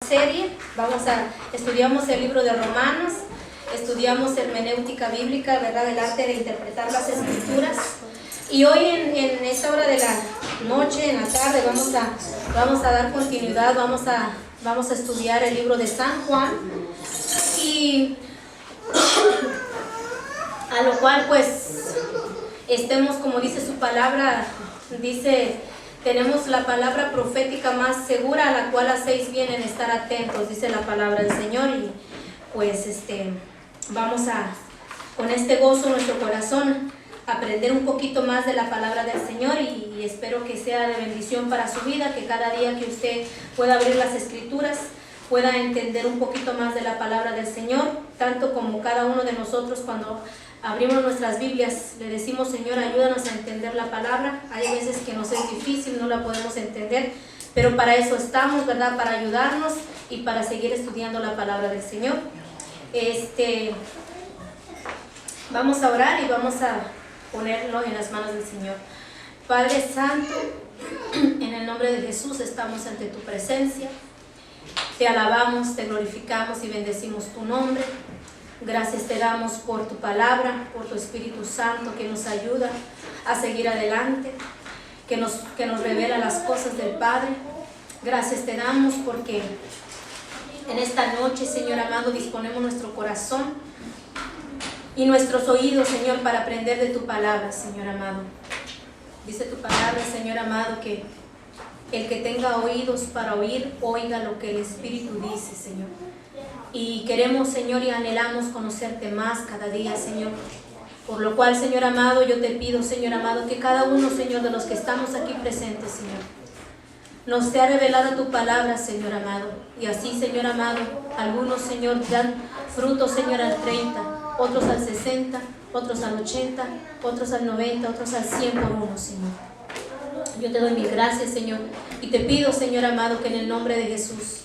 Serie, estudiamos el libro de Romanos, estudiamos hermenéutica bíblica, ¿verdad? El arte de interpretar las escrituras. Y hoy en esta hora de la noche, en la tarde, vamos a dar continuidad, vamos a estudiar el libro de San Juan. Y a lo cual pues estemos, como dice su palabra, tenemos la palabra profética más segura, a la cual hacéis bien en estar atentos, dice la palabra del Señor. Y pues vamos con este gozo en nuestro corazón, aprender un poquito más de la palabra del Señor, y espero que sea de bendición para su vida, que cada día que usted pueda abrir las escrituras, pueda entender un poquito más de la palabra del Señor, tanto como cada uno de nosotros cuando abrimos nuestras Biblias, le decimos: Señor, ayúdanos a entender la palabra. Hay veces que nos es difícil, no la podemos entender, pero para eso estamos, ¿verdad? Para ayudarnos y para seguir estudiando la palabra del Señor. Vamos a orar y vamos a ponerlo en las manos del Señor. Padre Santo, en el nombre de Jesús estamos ante tu presencia. Te alabamos, te glorificamos y bendecimos tu nombre. Gracias te damos por tu palabra, por tu Espíritu Santo que nos ayuda a seguir adelante, que nos revela las cosas del Padre. Gracias te damos porque en esta noche, Señor amado, disponemos nuestro corazón y nuestros oídos, Señor, para aprender de tu palabra, Señor amado. Dice tu palabra, Señor amado, que el que tenga oídos para oír, oiga lo que el Espíritu dice, Señor. Y queremos, Señor, y anhelamos conocerte más cada día, Señor. Por lo cual, Señor amado, yo te pido, Señor amado, que cada uno, Señor, de los que estamos aquí presentes, Señor, nos sea revelada tu palabra, Señor amado. Y así, Señor amado, algunos, Señor, dan frutos, Señor, al 30, otros al 60, otros al 80, otros al 90, otros al 100 por uno, Señor. Yo te doy mis gracias, Señor, y te pido, Señor amado, que en el nombre de Jesús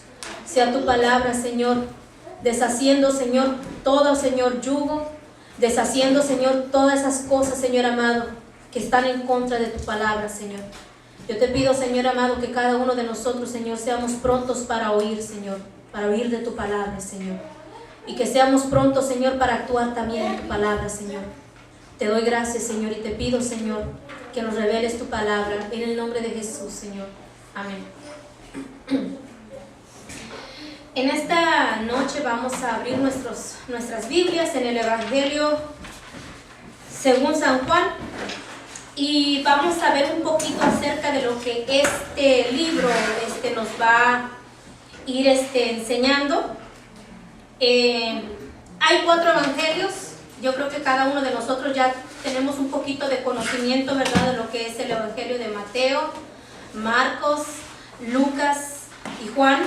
sea tu palabra, Señor, deshaciendo, Señor, todo, Señor, yugo, deshaciendo, Señor, todas esas cosas, Señor amado, que están en contra de tu palabra, Señor. Yo te pido, Señor amado, que cada uno de nosotros, Señor, seamos prontos para oír, Señor, para oír de tu palabra, Señor. Y que seamos prontos, Señor, para actuar también en tu palabra, Señor. Te doy gracias, Señor, y te pido, Señor, que nos reveles tu palabra en el nombre de Jesús, Señor. Amén. En esta noche vamos a abrir nuestras Biblias en el Evangelio según San Juan, y vamos a ver un poquito acerca de lo que este libro nos va a ir enseñando. Hay 4 evangelios. Yo creo que cada uno de nosotros ya tenemos un poquito de conocimiento, ¿verdad?, de lo que es el Evangelio de Mateo, Marcos, Lucas y Juan.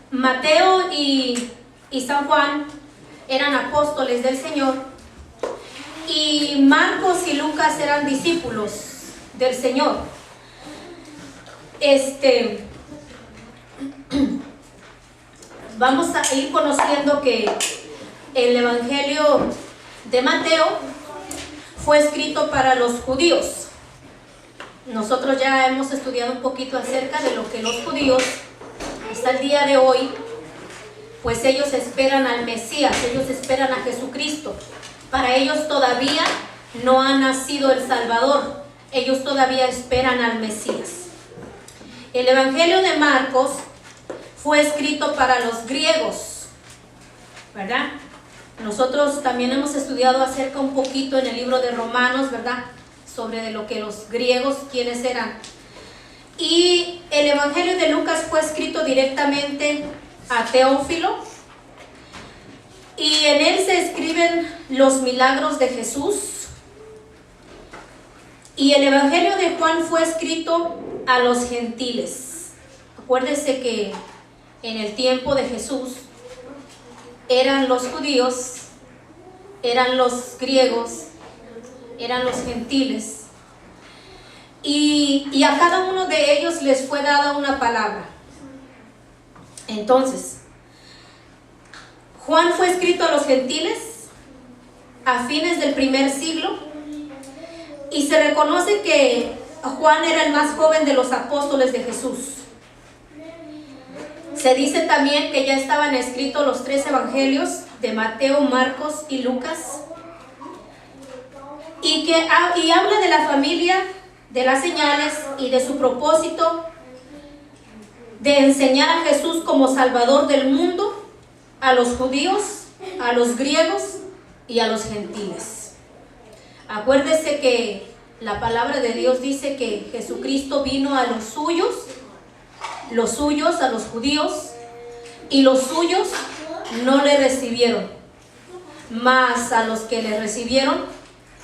Mateo y San Juan eran apóstoles del Señor, y Marcos y Lucas eran discípulos del Señor. Vamos a ir conociendo que el Evangelio de Mateo fue escrito para los judíos. Nosotros ya hemos estudiado un poquito acerca de lo que los judíos, hasta el día de hoy, pues ellos esperan al Mesías, ellos esperan a Jesucristo. Para ellos todavía no ha nacido el Salvador, ellos todavía esperan al Mesías. El Evangelio de Marcos fue escrito para los griegos, ¿verdad? Nosotros también hemos estudiado acerca un poquito en el libro de Romanos, ¿verdad?, sobre de lo que los griegos, quiénes eran. Y el Evangelio de Lucas fue escrito directamente a Teófilo, y en él se escriben los milagros de Jesús. Y el Evangelio de Juan fue escrito a los gentiles. Acuérdense que en el tiempo de Jesús eran los judíos, eran los griegos, eran los gentiles, y a cada uno de ellos les fue dada una palabra. Entonces, Juan fue escrito a los gentiles a fines del primer siglo, y se reconoce que Juan era el más joven de los apóstoles de Jesús. Se dice también que ya estaban escritos los 3 evangelios de Mateo, Marcos y Lucas. Y habla de la familia, de las señales y de su propósito de enseñar a Jesús como Salvador del mundo, a los judíos, a los griegos y a los gentiles. Acuérdese que la palabra de Dios dice que Jesucristo vino a los suyos, a los judíos, y los suyos no le recibieron. Mas a los que le recibieron,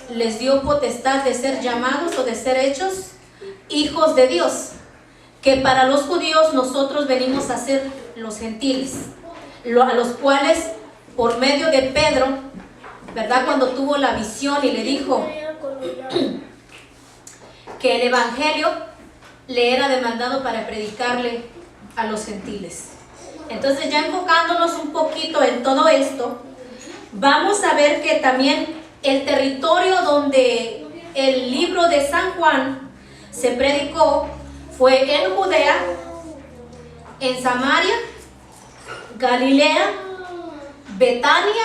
les dio potestad de ser llamados o de ser hechos hijos de Dios, que para los judíos nosotros venimos a ser los gentiles, a los cuales por medio de Pedro, ¿verdad? Cuando tuvo la visión y le dijo que el evangelio le era demandado para predicarle a los gentiles. Entonces, ya enfocándonos un poquito en todo esto, vamos a ver que también el territorio donde el libro de San Juan se predicó fue en Judea, en Samaria, Galilea, Betania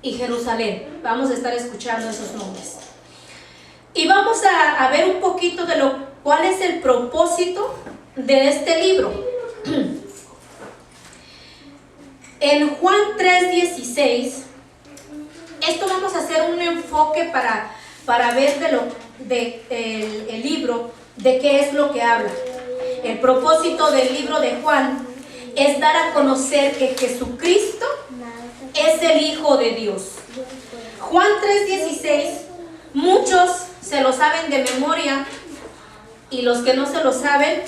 y Jerusalén. Vamos a estar escuchando esos nombres. Y vamos a ver un poquito de cuál es el propósito de este libro. En Juan 3:16, esto vamos a hacer un enfoque para ver el libro, de qué es lo que habla. El propósito del libro de Juan es dar a conocer que Jesucristo es el Hijo de Dios. Juan 3:16, muchos se lo saben de memoria y los que no se lo saben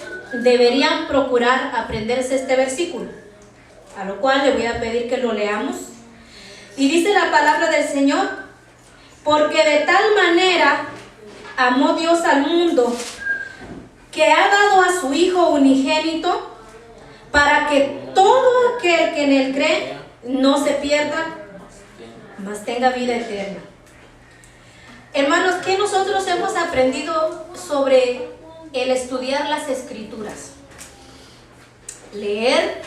deberían procurar aprenderse este versículo, a lo cual le voy a pedir que lo leamos. Y dice la palabra del Señor: porque de tal manera amó Dios al mundo, que ha dado a su Hijo unigénito, para que todo aquel que en él cree no se pierda, mas tenga vida eterna. Hermanos, ¿qué nosotros hemos aprendido sobre el estudiar las Escrituras? Leer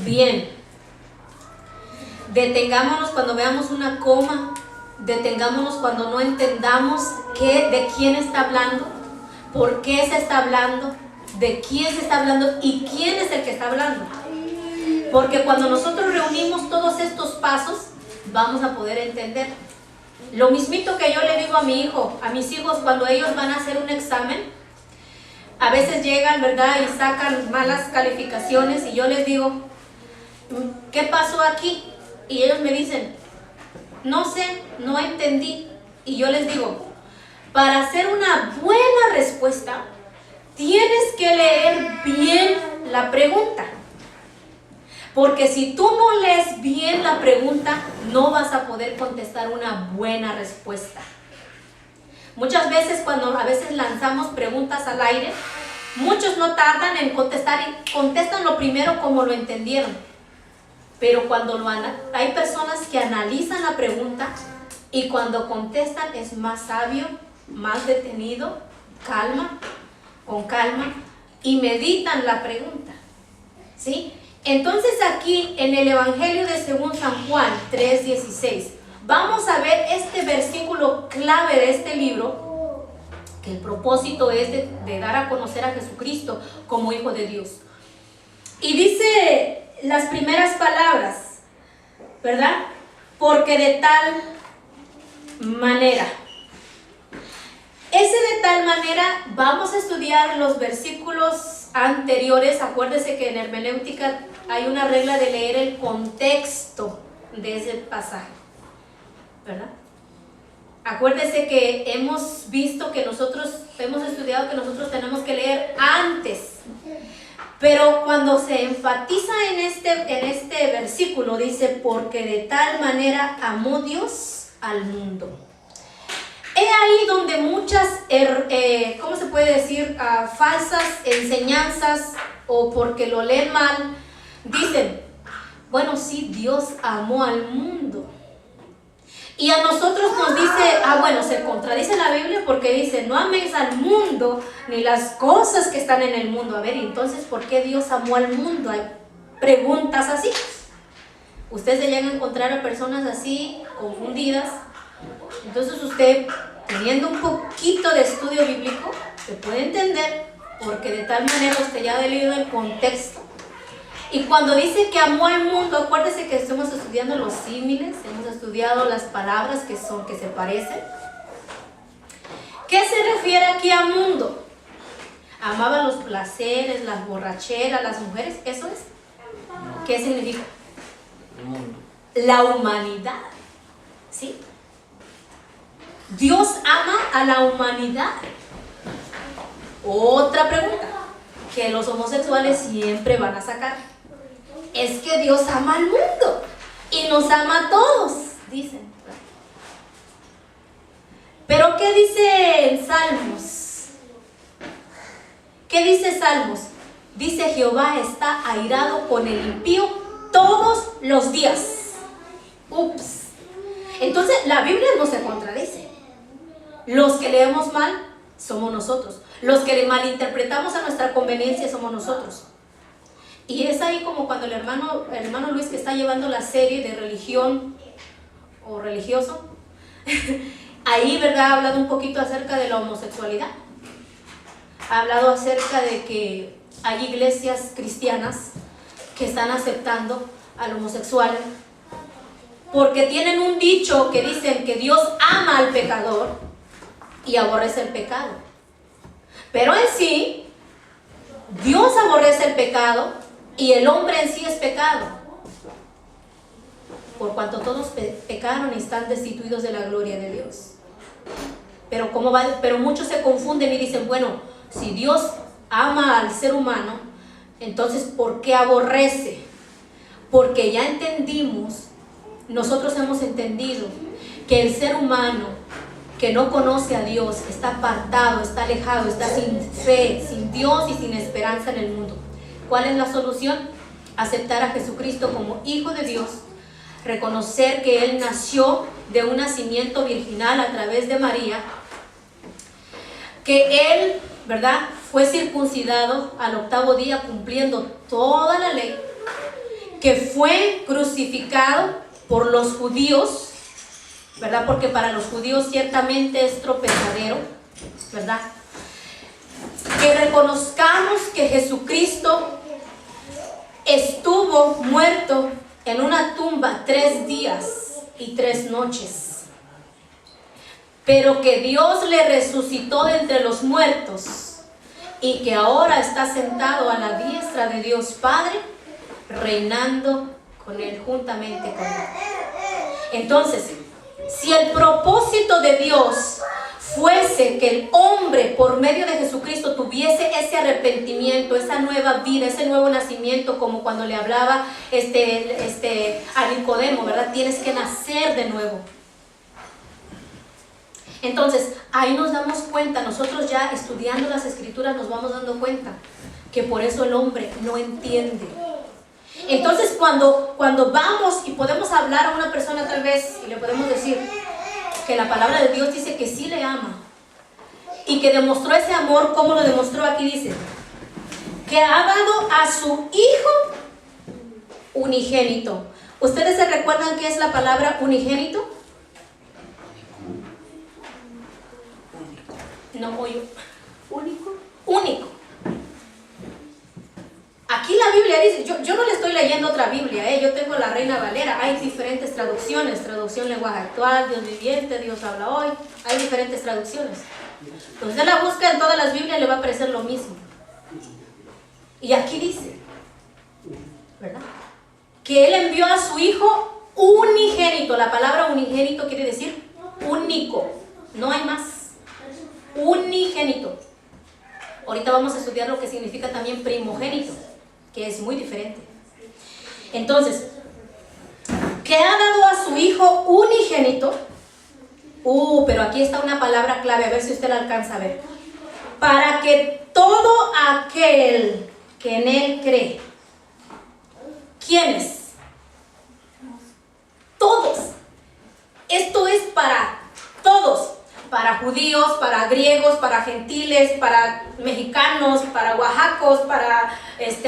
bien. Detengámonos cuando veamos una coma, detengámonos cuando no entendamos de quién está hablando, por qué se está hablando, de quién se está hablando y quién es el que está hablando. Porque cuando nosotros reunimos todos estos pasos, vamos a poder entender. Lo mismito que yo le digo a mis hijos cuando ellos van a hacer un examen, a veces llegan, ¿verdad?, y sacan malas calificaciones y yo les digo, ¿qué pasó aquí? Y ellos me dicen, no sé, no entendí. Y yo les digo, para hacer una buena respuesta, tienes que leer bien la pregunta. Porque si tú no lees bien la pregunta, no vas a poder contestar una buena respuesta. Muchas veces cuando a veces lanzamos preguntas al aire, muchos no tardan en contestar y contestan lo primero como lo entendieron. Pero cuando hay personas que analizan la pregunta y cuando contestan es más sabio, más detenido, con calma y meditan la pregunta. ¿Sí? Entonces aquí en el Evangelio de según San Juan 3:16 vamos a ver este versículo clave de este libro, que el propósito es de dar a conocer a Jesucristo como Hijo de Dios. Y dice las primeras palabras, ¿verdad? Porque de tal manera. Ese de tal manera, vamos a estudiar los versículos anteriores. Acuérdese que en hermenéutica hay una regla de leer el contexto de ese pasaje, ¿verdad? Acuérdese que hemos visto que hemos estudiado que nosotros tenemos que leer antes. Pero cuando se enfatiza en este versículo, dice, porque de tal manera amó Dios al mundo. He ahí donde muchas, ¿cómo se puede decir? Falsas enseñanzas, o porque lo leen mal, dicen, bueno, sí, Dios amó al mundo. Y a nosotros nos dice, bueno, se contradice la Biblia porque dice, no améis al mundo ni las cosas que están en el mundo. A ver, entonces, ¿por qué Dios amó al mundo? Hay preguntas así. Ustedes se llegan a encontrar a personas así, confundidas. Entonces usted, teniendo un poquito de estudio bíblico, se puede entender, porque de tal manera usted ya ha leído el contexto. Y cuando dice que amó al mundo, acuérdese que estamos estudiando los símiles, hemos estudiado las palabras que se parecen. ¿Qué se refiere aquí a mundo? Amaba los placeres, las borracheras, las mujeres, ¿eso es? ¿Qué significa? El mundo. La humanidad, ¿sí? Dios ama a la humanidad. Otra pregunta que los homosexuales siempre van a sacar. Es que Dios ama al mundo y nos ama a todos, dicen. Pero ¿qué dice en Salmos? ¿Qué dice Salmos? Dice: Jehová está airado con el impío todos los días. Ups. Entonces la Biblia no se contradice. Los que leemos mal somos nosotros. Los que le malinterpretamos a nuestra conveniencia somos nosotros. Y es ahí como cuando el hermano Luis, que está llevando la serie de religión o religioso, ahí, ¿verdad?, ha hablado un poquito acerca de la homosexualidad. Ha hablado acerca de que hay iglesias cristianas que están aceptando al homosexual porque tienen un dicho que dicen que Dios ama al pecador y aborrece el pecado. Pero en sí, Dios aborrece el pecado y el hombre en sí es pecado, por cuanto todos pecaron y están destituidos de la gloria de Dios. Pero muchos se confunden y dicen, bueno, si Dios ama al ser humano, entonces ¿por qué aborrece? Porque ya entendimos, nosotros hemos entendido que el ser humano que no conoce a Dios está apartado, está alejado, está sin fe, sin Dios y sin esperanza en el mundo. ¿Cuál es la solución? Aceptar a Jesucristo como Hijo de Dios, reconocer que Él nació de un nacimiento virginal a través de María, que Él, ¿verdad?, fue circuncidado al 8º día cumpliendo toda la ley, que fue crucificado por los judíos, ¿verdad?, porque para los judíos ciertamente es tropezadero, ¿verdad?, que reconozcamos que Jesucristo estuvo muerto en una tumba 3 días y 3 noches, pero que Dios le resucitó de entre los muertos y que ahora está sentado a la diestra de Dios Padre, reinando con Él, juntamente con Él. Entonces, si el propósito de Dios fuese que el hombre por medio de Jesucristo tuviese ese arrepentimiento, esa nueva vida, ese nuevo nacimiento, como cuando le hablaba a Nicodemo, ¿verdad? Tienes que nacer de nuevo. Entonces, ahí nos damos cuenta, nosotros ya estudiando las Escrituras nos vamos dando cuenta que por eso el hombre no entiende. Entonces, cuando vamos y podemos hablar a una persona tal vez y le podemos decir que la palabra de Dios dice que sí le ama y que demostró ese amor, ¿cómo lo demostró? Aquí dice que ha dado a su Hijo unigénito. ¿Ustedes se recuerdan qué es la palabra unigénito? No oyo. Único. Aquí la Biblia dice, yo no le estoy leyendo otra Biblia, yo tengo la Reina Valera, hay diferentes traducciones, traducción lenguaje actual, Dios viviente, Dios habla hoy, hay diferentes traducciones. Entonces usted la busca en todas las Biblias, le va a aparecer lo mismo. Y aquí dice, ¿verdad?, que Él envió a su Hijo unigénito. La palabra unigénito quiere decir único, no hay más. Unigénito. Ahorita vamos a estudiar lo que significa también primogénito, que es muy diferente. Entonces, que ha dado a su Hijo unigénito, pero aquí está una palabra clave, a ver si usted la alcanza a ver, para que todo aquel que en Él cree. ¿Quiénes? Todos. Es judíos, para griegos, para gentiles, para mexicanos, para oaxacos, para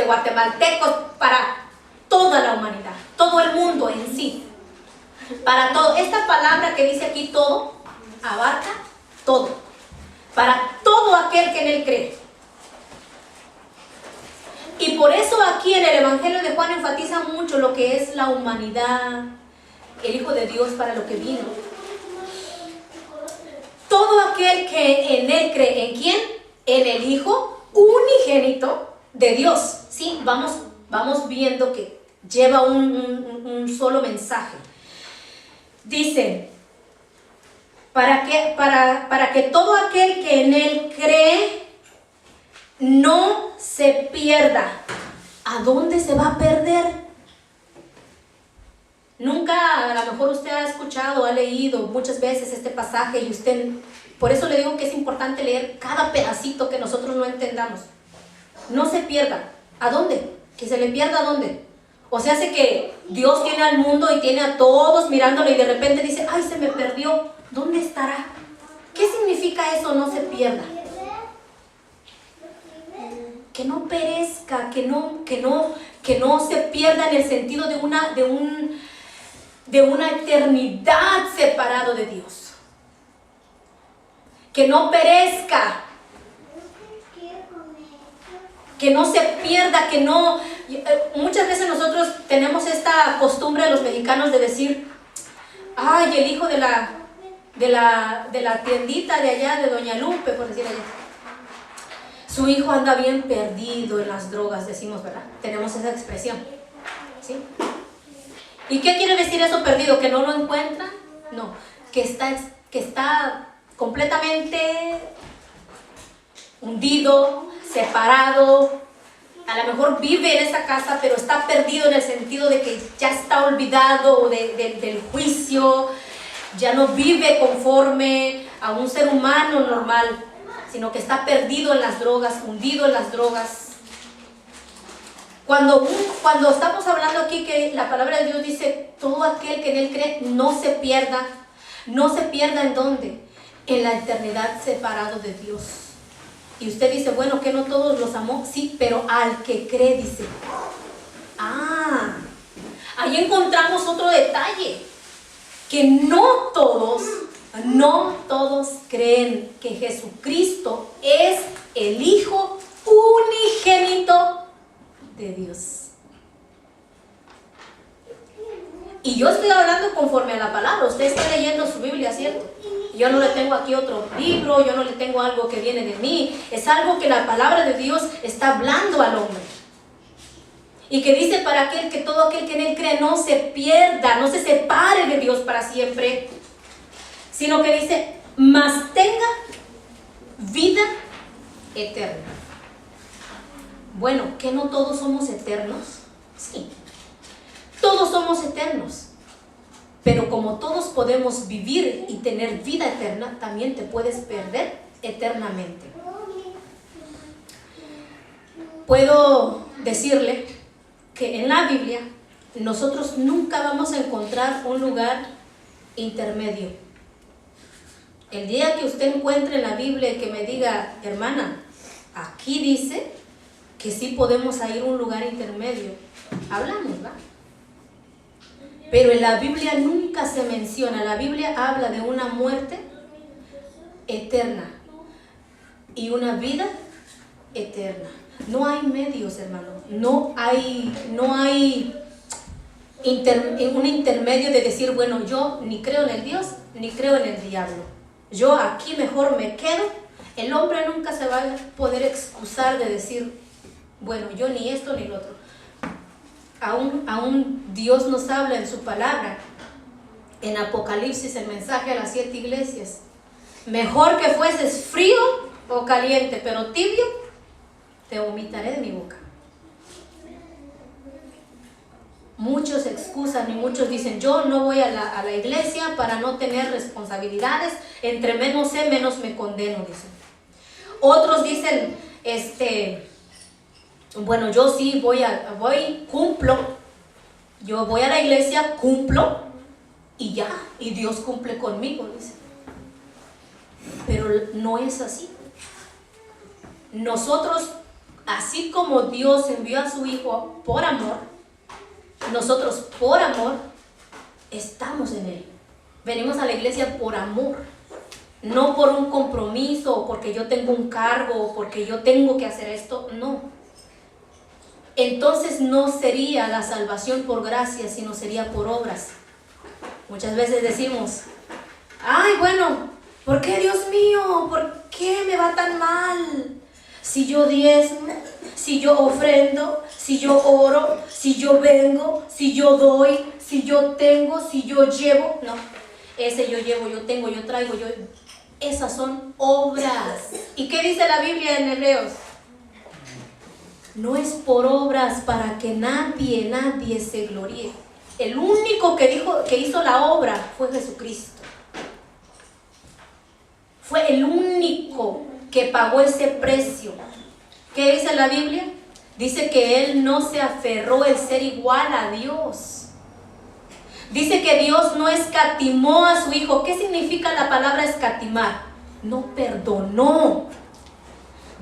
guatemaltecos, para toda la humanidad, todo el mundo en sí. Para todo. Esta palabra que dice aquí todo, abarca todo. Para todo aquel que en él cree. Y por eso aquí en el Evangelio de Juan enfatiza mucho lo que es la humanidad, el Hijo de Dios para lo que vino. Todo aquel que en él cree, ¿en quién? En el Hijo unigénito de Dios. Sí, vamos viendo que lleva un solo mensaje. Dice, para que todo aquel que en él cree no se pierda. ¿A dónde se va a perder? Nunca, a lo mejor usted ha escuchado, ha leído muchas veces este pasaje y usted, por eso le digo que es importante leer cada pedacito que nosotros no entendamos. No se pierda. ¿A dónde? ¿Que se le pierda a dónde? O sea, hace que Dios tiene al mundo y tiene a todos mirándolo y de repente dice, ay, se me perdió. ¿Dónde estará? ¿Qué significa eso, no se pierda? Que no perezca, que no se pierda en el sentido de una eternidad separado de Dios. Que no perezca. Que no se pierda, que no... Muchas veces nosotros tenemos esta costumbre de los mexicanos de decir, ay, el hijo de la tiendita de allá, de Doña Lupe, por decir allá. Su hijo anda bien perdido en las drogas, decimos, ¿verdad? Tenemos esa expresión, ¿sí? ¿Y qué quiere decir eso perdido? ¿Que no lo encuentra? No, que está completamente hundido, separado. A lo mejor vive en esa casa, pero está perdido en el sentido de que ya está olvidado del juicio, ya no vive conforme a un ser humano normal, sino que está perdido en las drogas, hundido en las drogas. Cuando estamos hablando aquí que la palabra de Dios dice, todo aquel que en él cree no se pierda. ¿No se pierda en dónde? En la eternidad separado de Dios. Y usted dice, bueno, que no todos los amó. Sí, pero al que cree, dice. Ahí encontramos otro detalle. Que no todos creen que Jesucristo es el Hijo unigénito de Dios. Y yo estoy hablando conforme a la palabra. Usted está leyendo su Biblia, ¿cierto? Yo no le tengo aquí otro libro, yo no le tengo algo que viene de mí. Es algo que la palabra de Dios está hablando al hombre. Y que dice para todo aquel que en él cree no se pierda, no se separe de Dios para siempre. Sino que dice, mas tenga vida eterna. Bueno, ¿que no todos somos eternos? Sí, todos somos eternos. Pero como todos podemos vivir y tener vida eterna, también te puedes perder eternamente. Puedo decirle que en la Biblia nosotros nunca vamos a encontrar un lugar intermedio. El día que usted encuentre en la Biblia y que me diga, hermana, aquí dice que sí podemos ir a un lugar intermedio, hablamos, ¿va? Pero en la Biblia nunca se menciona. La Biblia habla de una muerte eterna y una vida eterna. No hay medios, hermano. No hay un intermedio de decir, bueno, yo ni creo en el Dios, ni creo en el diablo. Yo aquí mejor me quedo. El hombre nunca se va a poder excusar de decir, bueno, yo ni esto ni lo otro. Aún Dios nos habla en su palabra, en Apocalipsis, el mensaje a las 7 iglesias. Mejor que fueses frío o caliente, pero tibio, te vomitaré de mi boca. Muchos se excusan y muchos dicen, yo no voy a la iglesia para no tener responsabilidades, entre menos sé, menos me condeno, dicen. Otros dicen, bueno, yo sí cumplo, yo voy a la iglesia, cumplo y ya, y Dios cumple conmigo, dice. Pero no es así. Nosotros, así como Dios envió a su Hijo por amor, nosotros por amor estamos en Él. Venimos a la iglesia por amor, no por un compromiso, o porque yo tengo un cargo, o porque yo tengo que hacer esto, no. Entonces no sería la salvación por gracia, sino sería por obras. Muchas veces decimos, ay, bueno, ¿por qué, Dios mío? ¿Por qué me va tan mal? Si yo diezmo, si yo ofrendo, si yo oro, si yo vengo, si yo doy, si yo tengo, si yo llevo. No, ese yo llevo, yo tengo, yo traigo, esas son obras. ¿Y qué dice la Biblia en Hebreos? No es por obras para que nadie se gloríe. El único que hizo la obra fue Jesucristo. Fue el único que pagó ese precio. ¿Qué dice la Biblia? Dice que Él no se aferró el ser igual a Dios. Dice que Dios no escatimó a su Hijo. ¿Qué significa la palabra escatimar? No perdonó.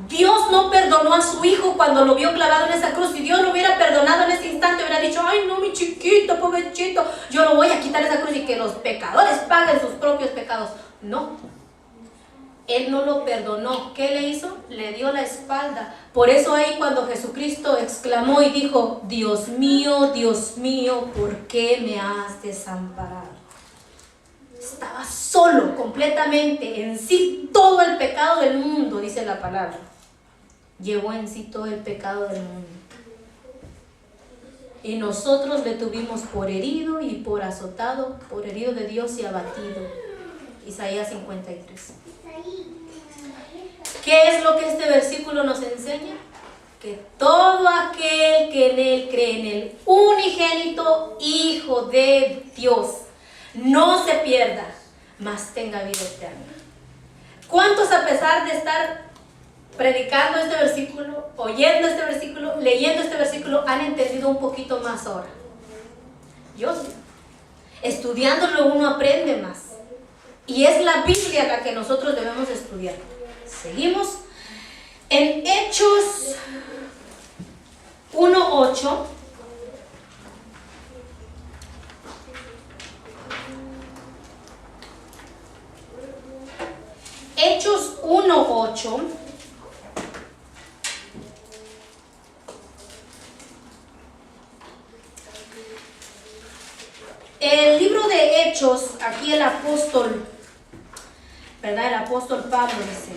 Dios no perdonó a su Hijo cuando lo vio clavado en esa cruz. Si Dios lo hubiera perdonado en ese instante, hubiera dicho, ay no, mi chiquito, pobrecito, yo lo voy a quitar esa cruz y que los pecadores paguen sus propios pecados. No, Él no lo perdonó. ¿Qué le hizo? Le dio la espalda. Por eso ahí cuando Jesucristo exclamó y dijo, Dios mío, ¿por qué me has desamparado? Estaba solo, completamente, en sí todo el pecado del mundo, dice la palabra. Llevó en sí todo el pecado del mundo. Y nosotros le tuvimos por herido y por azotado, por herido de Dios y abatido. Isaías 53. ¿Qué es lo que este versículo nos enseña? Que todo aquel que en Él cree, en el unigénito Hijo de Dios, no se pierda, mas tenga vida eterna. ¿Cuántos, a pesar de estar predicando este versículo, oyendo este versículo, leyendo este versículo, han entendido un poquito más ahora? Yo sí. Estudiándolo uno aprende más. Y es la Biblia la que nosotros debemos estudiar. Seguimos en Hechos 1:8. Hechos 1:8. El libro de Hechos, aquí el apóstol, ¿verdad? El apóstol Pablo dice,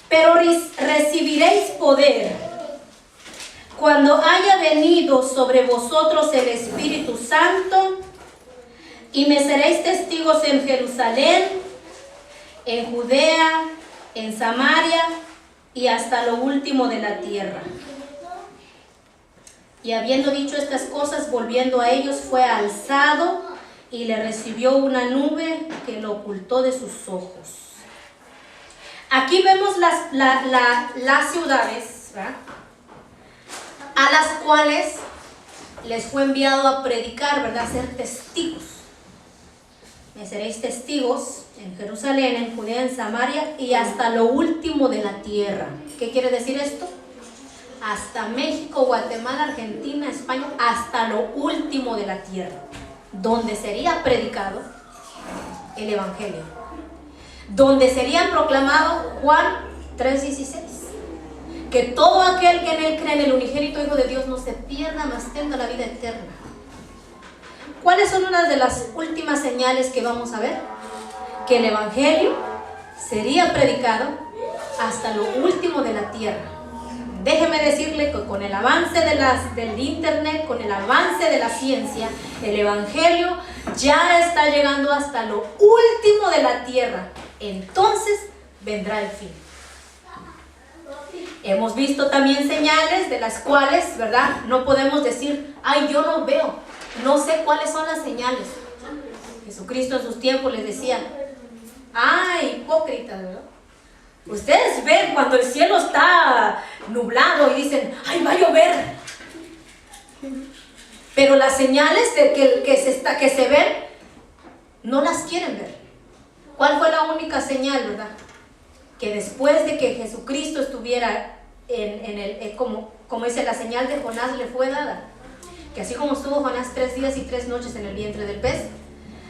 pero recibiréis poder cuando haya venido sobre vosotros el Espíritu Santo, y me seréis testigos en Jerusalén, en Judea, en Samaria y hasta lo último de la tierra. Y habiendo dicho estas cosas, volviendo a ellos, fue alzado y le recibió una nube que lo ocultó de sus ojos. Aquí vemos las ciudades, ¿verdad?, a las cuales les fue enviado a predicar, ¿verdad?, a ser testigos. Me seréis testigos en Jerusalén, en Judea, en Samaria y hasta lo último de la tierra. ¿Qué quiere decir esto? Hasta México, Guatemala, Argentina, España, hasta lo último de la tierra, donde sería predicado el Evangelio, donde sería proclamado Juan 3:16, que todo aquel que en Él cree, en el unigénito Hijo de Dios, no se pierda, mas tenga la vida eterna. ¿Cuáles son unas de las últimas señales que vamos a ver? Que el Evangelio sería predicado hasta lo último de la tierra. Déjeme decirle que con el avance del internet, con el avance de la ciencia, el Evangelio ya está llegando hasta lo último de la tierra. Entonces vendrá el fin. Hemos visto también señales de las cuales, ¿verdad?, no podemos decir, ay, yo no veo, no sé cuáles son las señales. Jesucristo en sus tiempos les decía, ay, hipócritas, ¿verdad? Ustedes ven cuando el cielo está nublado y dicen, ay, va a llover. Pero las señales de que se ven no las quieren ver. ¿Cuál fue la única señal, verdad? Que después de que Jesucristo estuviera como dice, la señal de Jonás le fue dada. Que así como estuvo Jonás 3 días y 3 noches en el vientre del pez,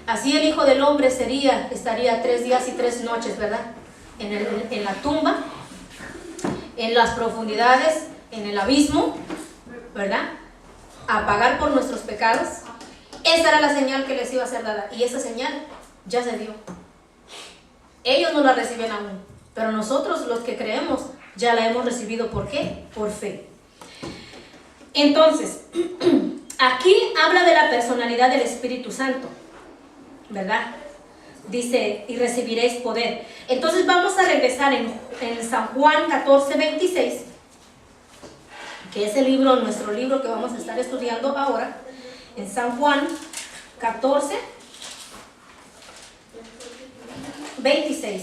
así el Hijo del Hombre estaría 3 días y 3 noches, ¿verdad? En la tumba, en las profundidades, en el abismo, ¿verdad? A pagar por nuestros pecados. Esa era la señal que les iba a ser dada, y esa señal ya se dio. Ellos no la reciben aún, pero nosotros los que creemos ya la hemos recibido. ¿Por qué? Por fe. Entonces, aquí habla de la personalidad del Espíritu Santo, ¿verdad? Dice, y recibiréis poder. Entonces vamos a regresar en San Juan 14:26, que es el libro, nuestro libro que vamos a estar estudiando ahora. En San Juan 14:26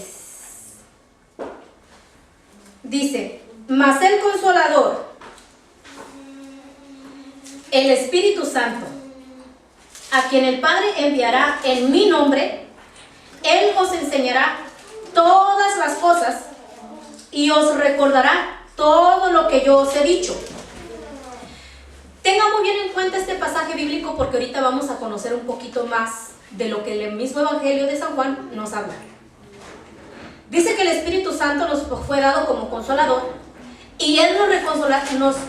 dice: mas el Consolador, el Espíritu Santo, a quien el Padre enviará en mi nombre, Él os enseñará todas las cosas y os recordará todo lo que yo os he dicho. Tenga muy bien en cuenta este pasaje bíblico, porque ahorita vamos a conocer un poquito más de lo que el mismo Evangelio de San Juan nos habla. Dice que el Espíritu Santo nos fue dado como consolador, y Él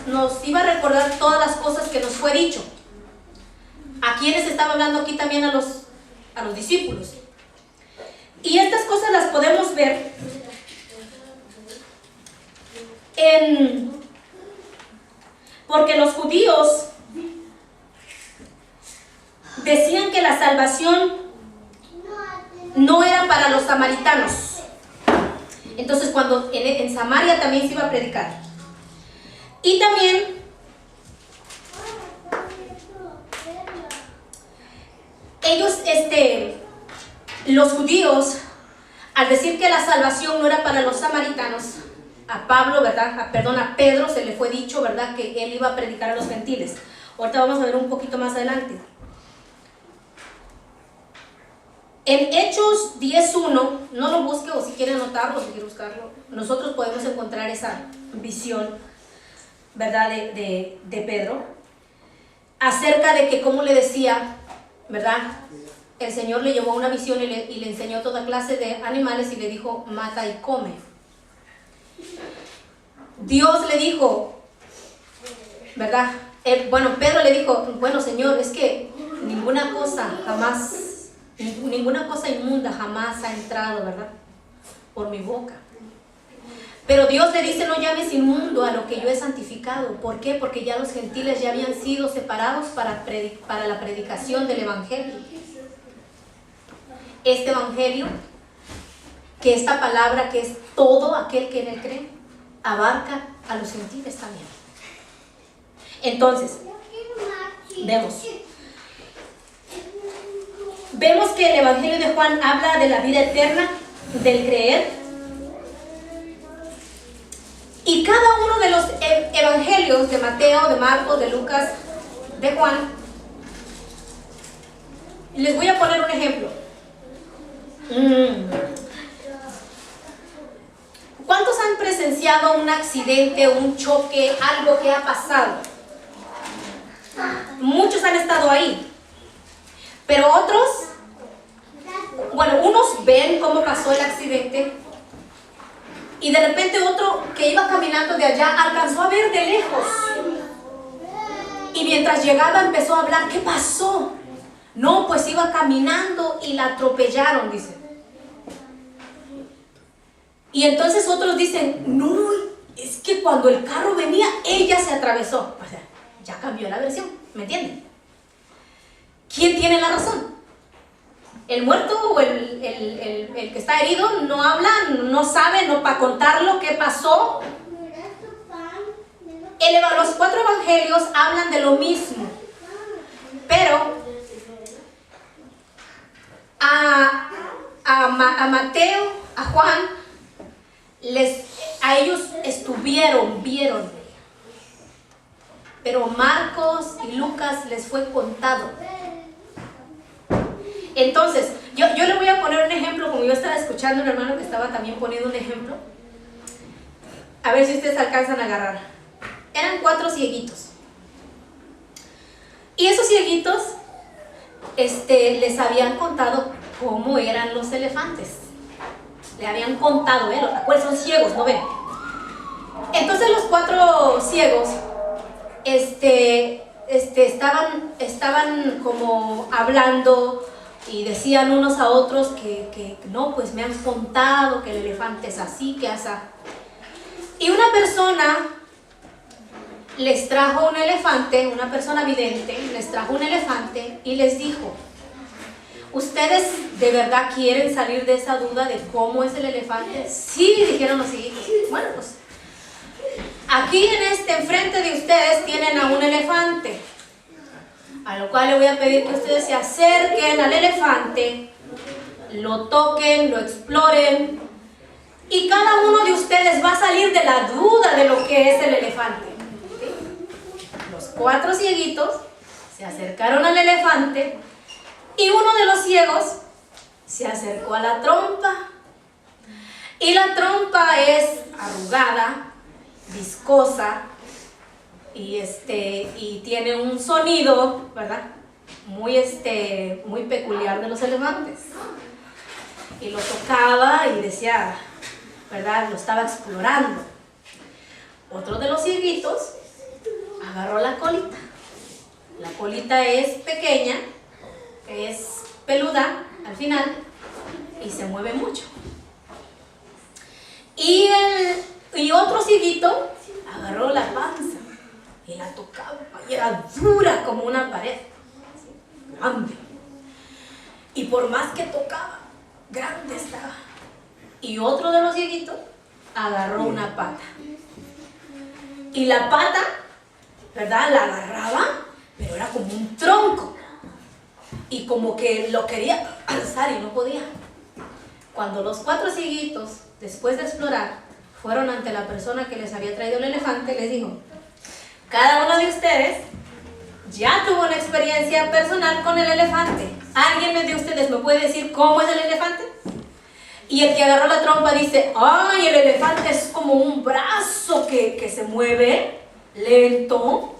nos iba a recordar todas las cosas que nos fue dicho. ¿A quiénes estaba hablando aquí? También a los discípulos. Y estas cosas las podemos ver porque los judíos decían que la salvación no era para los samaritanos. Entonces, cuando en Samaria también se iba a predicar. Y también ellos, los judíos, al decir que la salvación no era para los samaritanos, a Pedro se le fue dicho, ¿verdad?, que él iba a predicar a los gentiles. Ahorita vamos a ver un poquito más adelante. En Hechos 10:1, no lo busque, o si quiere anotarlo, si quiere buscarlo, nosotros podemos encontrar esa visión, ¿verdad?, de Pedro, acerca de que, como le decía, ¿verdad?, el Señor le llevó una visión y le enseñó toda clase de animales y le dijo: mata y come. Dios le dijo, ¿verdad? Pedro le dijo: bueno, Señor, es que ninguna cosa inmunda jamás ha entrado, ¿verdad?, por mi boca. Pero Dios le dice: no llames inmundo a lo que yo he santificado. ¿Por qué? Porque ya los gentiles ya habían sido separados para la predicación del Evangelio. Este Evangelio, que esta palabra, que es todo aquel que en él cree, abarca a los gentiles también. Entonces, vemos que el Evangelio de Juan habla de la vida eterna, del creer. Y cada uno de los evangelios de Mateo, de Marcos, de Lucas, de Juan, les voy a poner un ejemplo. ¿Cuántos han presenciado un accidente, un choque, algo que ha pasado? Muchos han estado ahí, pero otros, unos ven cómo pasó el accidente, y de repente otro que iba caminando de allá alcanzó a ver de lejos, y mientras llegaba empezó a hablar: ¿qué pasó? No, pues iba caminando y la atropellaron, dice. Y entonces otros dicen: no, es que cuando el carro venía, ella se atravesó. O sea, ya cambió la versión, ¿me entienden? ¿Quién tiene la razón? ¿El muerto o el que está herido? No habla, no sabe, no para contarlo qué pasó. Los 4 evangelios hablan de lo mismo, pero a Mateo, a Juan, a ellos vieron, pero Marcos y Lucas les fue contado. Entonces, Yo le voy a poner un ejemplo, como yo estaba escuchando a un hermano que estaba también poniendo un ejemplo. A ver si ustedes alcanzan a agarrar. Eran 4 cieguitos. Y esos cieguitos les habían contado cómo eran los elefantes. Le habían contado, pues son ciegos, ¿no ven? Entonces los 4 ciegos estaban como hablando y decían unos a otros que no, pues me han contado que el elefante es así, que así. Y una persona les trajo un elefante, una persona vidente, les trajo un elefante y les dijo: ¿ustedes de verdad quieren salir de esa duda de cómo es el elefante? Sí, dijeron los hijos. Bueno, pues aquí enfrente de ustedes tienen a un elefante, a lo cual le voy a pedir que ustedes se acerquen al elefante, lo toquen, lo exploren, y cada uno de ustedes va a salir de la duda de lo que es el elefante. ¿Sí? Los 4 cieguitos se acercaron al elefante y uno de los ciegos se acercó a la trompa. Y la trompa es arrugada, viscosa, y tiene un sonido, ¿verdad? Muy peculiar de los elefantes. Y lo tocaba y decía, ¿verdad? Lo estaba explorando. Otro de los cieguitos agarró la colita. La colita es pequeña, es peluda al final y se mueve mucho. Y otro cieguito agarró la panza y la tocaba y era dura como una pared, grande. Y por más que tocaba, grande estaba. Y otro de los cieguitos agarró una pata. Y la pata, ¿verdad? La agarraba, pero era como un tronco. Y como que lo quería alzar y no podía. Cuando los 4 cieguitos, después de explorar, fueron ante la persona que les había traído el elefante, les dijo: cada uno de ustedes ya tuvo una experiencia personal con el elefante. ¿Alguien de ustedes me puede decir cómo es el elefante? Y el que agarró la trompa dice: ay, el elefante es como un brazo que se mueve lento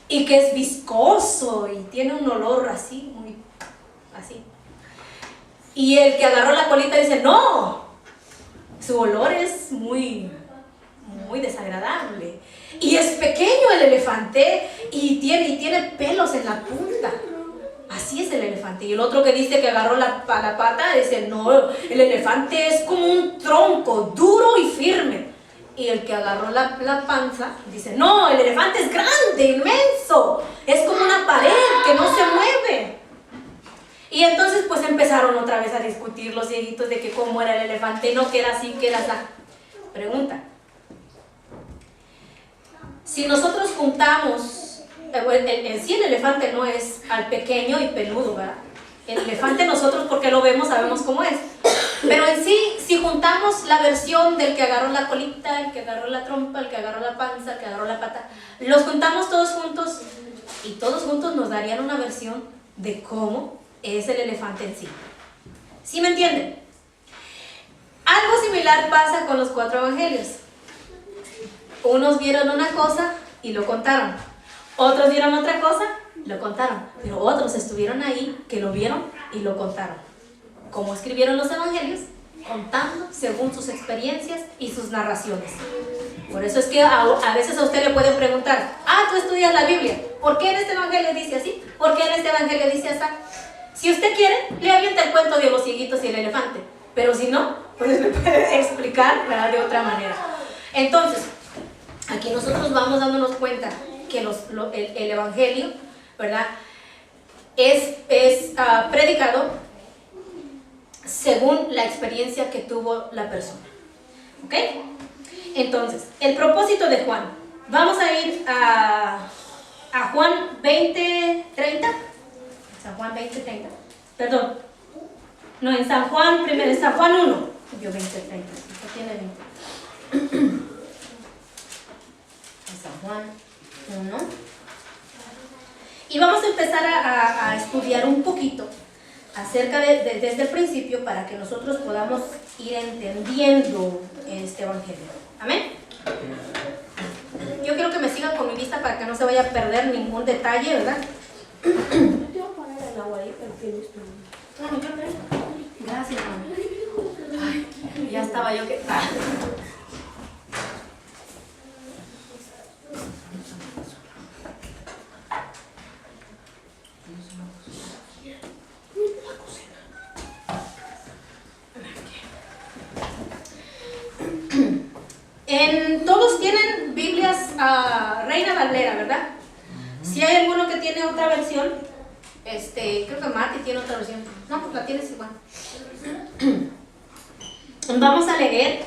y que es viscoso y tiene un olor así, muy así. Y el que agarró la colita dice: no, su olor es muy desagradable. Y es pequeño el elefante y tiene pelos en la punta. Así es el elefante. Y el otro que dice que agarró la pata dice: no, el elefante es como un tronco, duro y firme. Y el que agarró la panza dice: no, el elefante es grande, inmenso, es como una pared que no se mueve. Y entonces pues empezaron otra vez a discutir los cieguitos de que cómo era el elefante, no, que era así, que era así. Pregunta: si nosotros juntamos, en sí el elefante no es al pequeño y peludo, ¿verdad? El elefante nosotros, porque lo vemos, sabemos cómo es. Pero en sí, si juntamos la versión del que agarró la colita, el que agarró la trompa, el que agarró la panza, el que agarró la pata, los juntamos todos juntos y todos juntos nos darían una versión de cómo es el elefante en sí. ¿Sí me entienden? Algo similar pasa con los 4 evangelios. Unos vieron una cosa y lo contaron. Otros vieron otra cosa, lo contaron. Pero otros estuvieron ahí que lo vieron y lo contaron. ¿Cómo escribieron los evangelios? Contando según sus experiencias y sus narraciones. Por eso es que a veces a usted le pueden preguntar: tú estudias la Biblia, ¿por qué en este evangelio dice así? ¿Por qué en este evangelio dice así? Si usted quiere, le avienta el cuento de los cieguitos y el elefante. Pero si no, pues le puede explicar, ¿verdad?, de otra manera. Entonces, aquí nosotros vamos dándonos cuenta que el evangelio, ¿verdad?, es predicado según la experiencia que tuvo la persona. ¿Ok? Entonces, el propósito de Juan. Vamos a ir a Juan 20:30. San Juan 20:30. Perdón. No, en San Juan, primero, en San Juan 1. Yo 20:30. Esto tiene 20. En San Juan 1. Y vamos a empezar a estudiar un poquito acerca desde el principio para que nosotros podamos ir entendiendo este evangelio. Amén. Yo quiero que me sigan con mi vista para que no se vaya a perder ningún detalle, ¿verdad? Yo te voy a poner el agua ahí, pero tienes tu... Bueno, yo creo. Gracias, mami. Ay, ya estaba yo que... Todos tienen Biblias Reina Valera, ¿verdad? Si hay alguno que tiene otra versión, creo que Marty tiene otra versión. No, pues la tienes igual. Vamos a leer.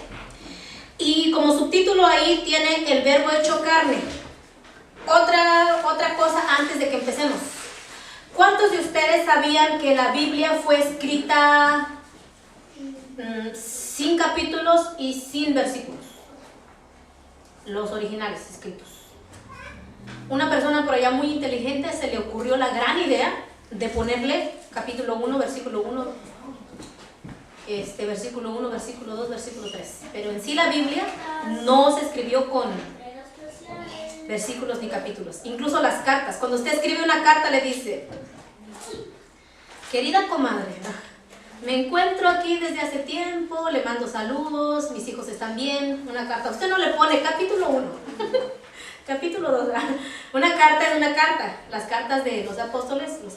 Y como subtítulo ahí tiene el verbo hecho carne. Otra cosa antes de que empecemos. ¿Cuántos de ustedes sabían que la Biblia fue escrita sin capítulos y sin versículos? Los originales escritos. Una persona por allá muy inteligente se le ocurrió la gran idea de ponerle capítulo 1, versículo 1, versículo 1, versículo 2, versículo 3. Pero en sí la Biblia no se escribió con versículos ni capítulos. Incluso las cartas. Cuando usted escribe una carta le dice: querida comadre, me encuentro aquí desde hace tiempo, le mando saludos, mis hijos están bien. Una carta, usted no le pone capítulo 1, capítulo 2, una carta es una carta. Las cartas de los apóstoles, las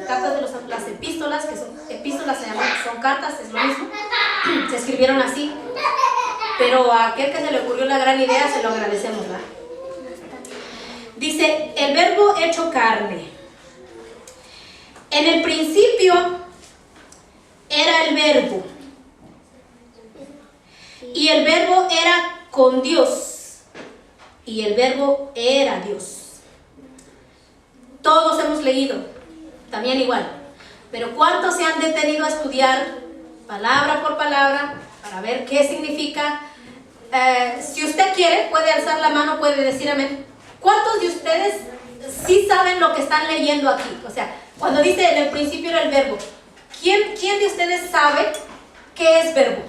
cartas de las epístolas, que son epístolas, son cartas, es lo mismo, se escribieron así. Pero a aquel que se le ocurrió la gran idea se lo agradecemos, ¿verdad? Dice, el verbo hecho carne. En el principio era el verbo, y el verbo era con Dios, y el verbo era Dios. Todos hemos leído, también igual, pero ¿cuántos se han detenido a estudiar palabra por palabra para ver qué significa? Si usted quiere, puede alzar la mano, puede decir amén. ¿Cuántos de ustedes sí saben lo que están leyendo aquí? O sea, cuando dice en el principio era el verbo, ¿quién de ustedes sabe qué es verbo?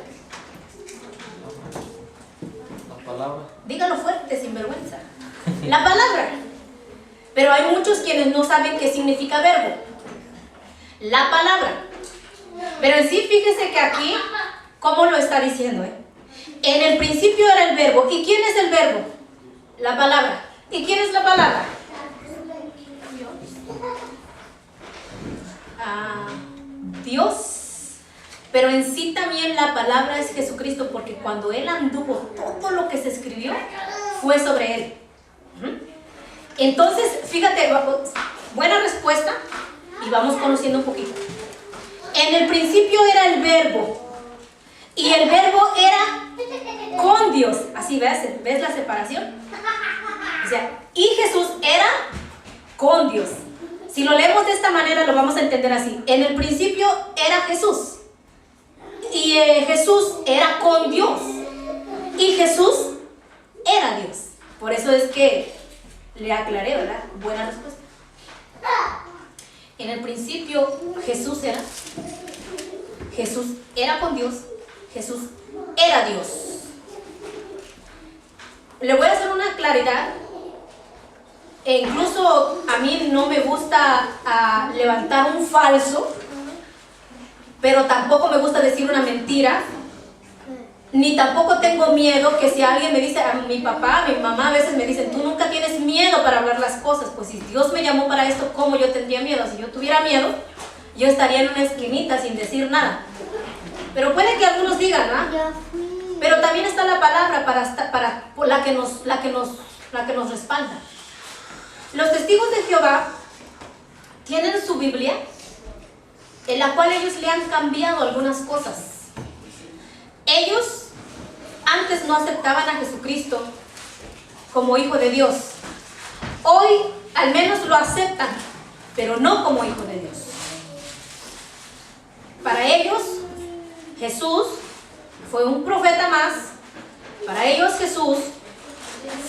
La palabra. Dígalo fuerte, sin vergüenza. La palabra. Pero hay muchos quienes no saben qué significa verbo. La palabra. Pero en sí, fíjese que aquí, ¿cómo lo está diciendo? En el principio era el verbo. ¿Y quién es el verbo? La palabra. ¿Y quién es la palabra? Dios. Pero en sí también la palabra es Jesucristo, porque cuando Él anduvo, todo lo que se escribió fue sobre Él. Entonces, fíjate, buena respuesta, y vamos conociendo un poquito. En el principio era el verbo, y el verbo era con Dios. Así ¿ves la separación? O sea, y Jesús era con Dios. Si lo leemos de esta manera, lo vamos a entender así. En el principio era Jesús, y Jesús era con Dios, y Jesús era Dios. Por eso es que le aclaré, ¿verdad? Buena respuesta. En el principio Jesús era con Dios, Jesús era Dios. Le voy a hacer una claridad. E incluso a mí no me gusta levantar un falso, pero tampoco me gusta decir una mentira, ni tampoco tengo miedo que si alguien me dice, a mi papá, a mi mamá a veces me dicen, tú nunca tienes miedo para hablar las cosas. Pues si Dios me llamó para esto, ¿cómo yo tendría miedo? Si yo tuviera miedo, yo estaría en una esquinita sin decir nada. Pero puede que algunos digan, ¿ah? Pero también está la palabra para la que nos respalda. Los testigos de Jehová tienen su Biblia, en la cual ellos le han cambiado algunas cosas. Ellos antes no aceptaban a Jesucristo como Hijo de Dios. Hoy al menos lo aceptan, pero no como Hijo de Dios. Para ellos, Jesús fue un profeta más. Para ellos, Jesús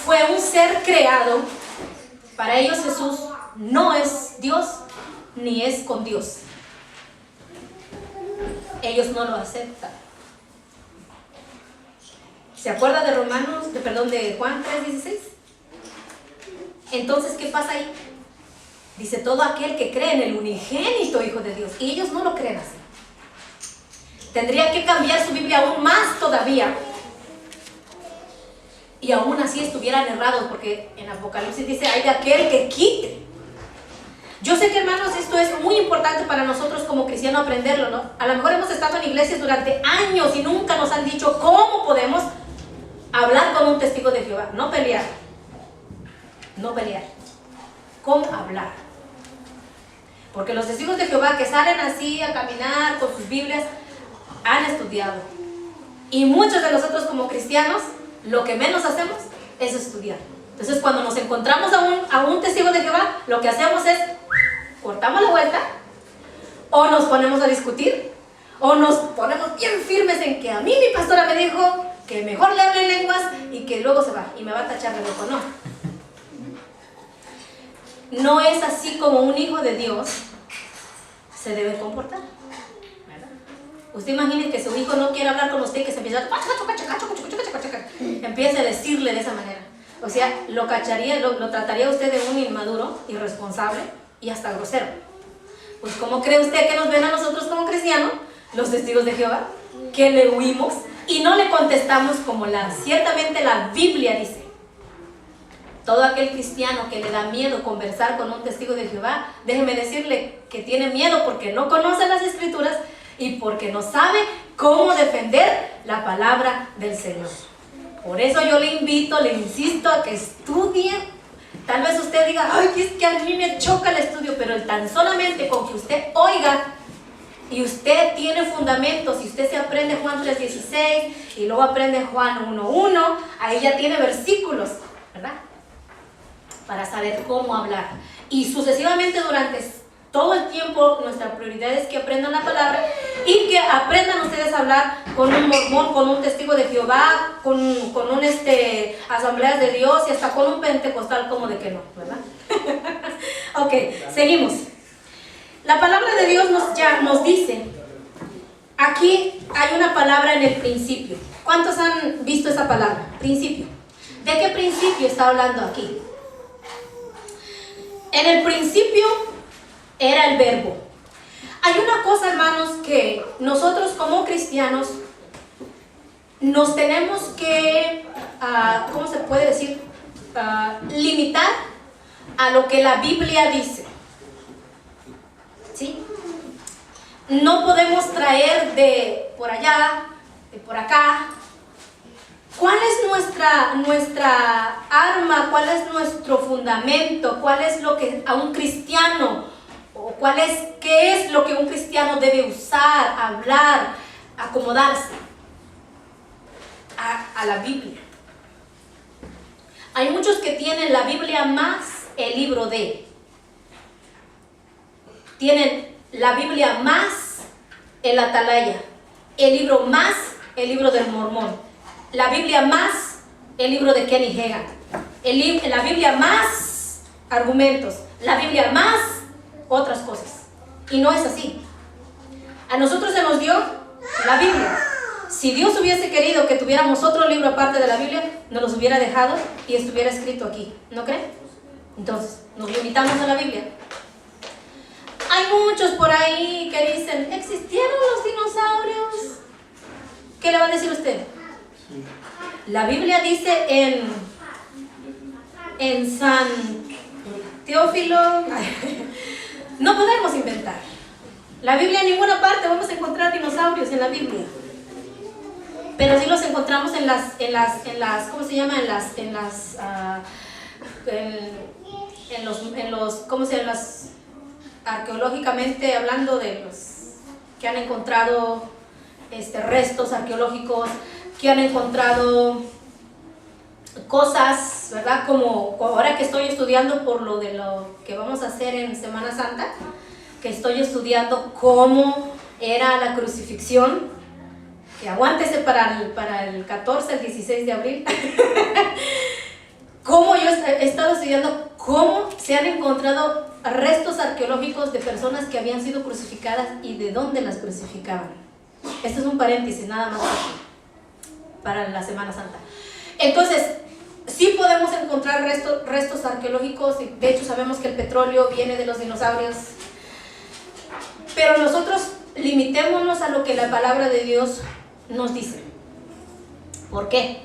fue un ser creado. Para ellos, Jesús no es Dios ni es con Dios. ellos no lo aceptan. ¿Se acuerda de de Juan 3:16? Entonces, ¿qué pasa ahí? Dice, todo aquel que cree en el unigénito Hijo de Dios. Y ellos no lo creen así. Tendría que cambiar su Biblia aún más todavía. Y aún así estuvieran errados, porque en Apocalipsis dice, hay de aquel que quite. Yo sé que, hermanos, esto es muy importante para nosotros como cristianos aprenderlo, ¿no? A lo mejor hemos estado en iglesias durante años y nunca nos han dicho cómo podemos hablar con un testigo de Jehová. No pelear. No pelear. ¿Cómo hablar? Porque los testigos de Jehová que salen así a caminar con sus Biblias han estudiado. Y muchos de nosotros como cristianos, lo que menos hacemos es estudiar. Entonces, cuando nos encontramos a un testigo de Jehová, lo que hacemos es cortamos la vuelta, o nos ponemos a discutir, o nos ponemos bien firmes en que a mí mi pastora me dijo que mejor le hable en lenguas y que luego se va y me va a tachar de loco. No es así como un hijo de Dios se debe comportar. Usted imagine que su hijo no quiere hablar con usted y que se empieza empiece a decirle de esa manera. O sea, lo trataría usted de un inmaduro, irresponsable y hasta grosero. Pues ¿cómo cree usted que nos ven a nosotros como cristianos, los testigos de Jehová? Que le huimos y no le contestamos como ciertamente la Biblia dice. Todo aquel cristiano que le da miedo conversar con un testigo de Jehová, déjeme decirle que tiene miedo porque no conoce las Escrituras y porque no sabe cómo defender la palabra del Señor. Por eso yo le invito, le insisto a que estudie. Tal vez usted diga, ay, es que a mí me choca el estudio, pero tan solamente con que usted oiga y usted tiene fundamentos, y usted se aprende Juan 3:16 y luego aprende Juan 1:1, ahí ya tiene versículos, ¿verdad? Para saber cómo hablar. Y sucesivamente durante todo el tiempo, nuestra prioridad es que aprendan la palabra y que aprendan ustedes a hablar con un mormón, con un testigo de Jehová, con un asambleas de Dios y hasta con un pentecostal, como de que no, ¿verdad? Ok, seguimos. La palabra de Dios nos dice, aquí hay una palabra en el principio. ¿Cuántos han visto esa palabra? Principio. ¿De qué principio está hablando aquí? En el principio era el verbo. Hay una cosa, hermanos, que nosotros como cristianos nos tenemos que, ¿cómo se puede decir? Limitar a lo que la Biblia dice. ¿Sí? No podemos traer de por allá, de por acá. ¿Cuál es nuestra arma? ¿Cuál es nuestro fundamento? ¿Cuál es lo que a un cristiano, o qué es lo que un cristiano debe usar, hablar, acomodarse? A la Biblia. Hay muchos que tienen la Biblia más el libro de. Tienen la Biblia más el Atalaya, el libro más el libro del Mormón. La Biblia más el libro de Kenny Hagin, la Biblia más argumentos, la Biblia más otras cosas. Y no es así. A nosotros se nos dio la Biblia. Si Dios hubiese querido que tuviéramos otro libro aparte de la Biblia, nos los hubiera dejado y estuviera escrito aquí. ¿No creen? Entonces, nos limitamos a la Biblia. Hay muchos por ahí que dicen, ¿existieron los dinosaurios? ¿Qué le va a decir usted? La Biblia dice en San Teófilo, no podemos inventar. La Biblia en ninguna parte vamos a encontrar dinosaurios en la Biblia. Pero sí los encontramos en las ¿cómo se llama? ¿Cómo se llama? Arqueológicamente hablando de los que han encontrado restos arqueológicos, que han encontrado cosas, ¿verdad? Como ahora que estoy estudiando por lo que vamos a hacer en Semana Santa, que estoy estudiando cómo era la crucifixión, que aguántese para el 14, el 16 de abril, cómo yo he estado estudiando cómo se han encontrado restos arqueológicos de personas que habían sido crucificadas y de dónde las crucificaban. Este es un paréntesis, nada más para la Semana Santa. Entonces, sí podemos encontrar restos arqueológicos, y de hecho sabemos que el petróleo viene de los dinosaurios, pero nosotros limitémonos a lo que la palabra de Dios nos dice. ¿Por qué?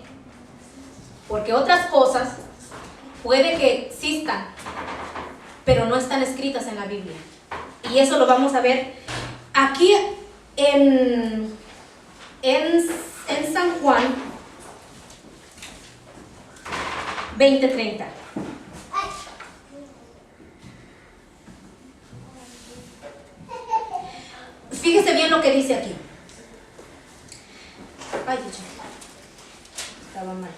Porque otras cosas puede que existan, pero no están escritas en la Biblia. Y eso lo vamos a ver aquí en San Juan 20:30. Fíjese bien lo que dice aquí. Ay, estaba mal.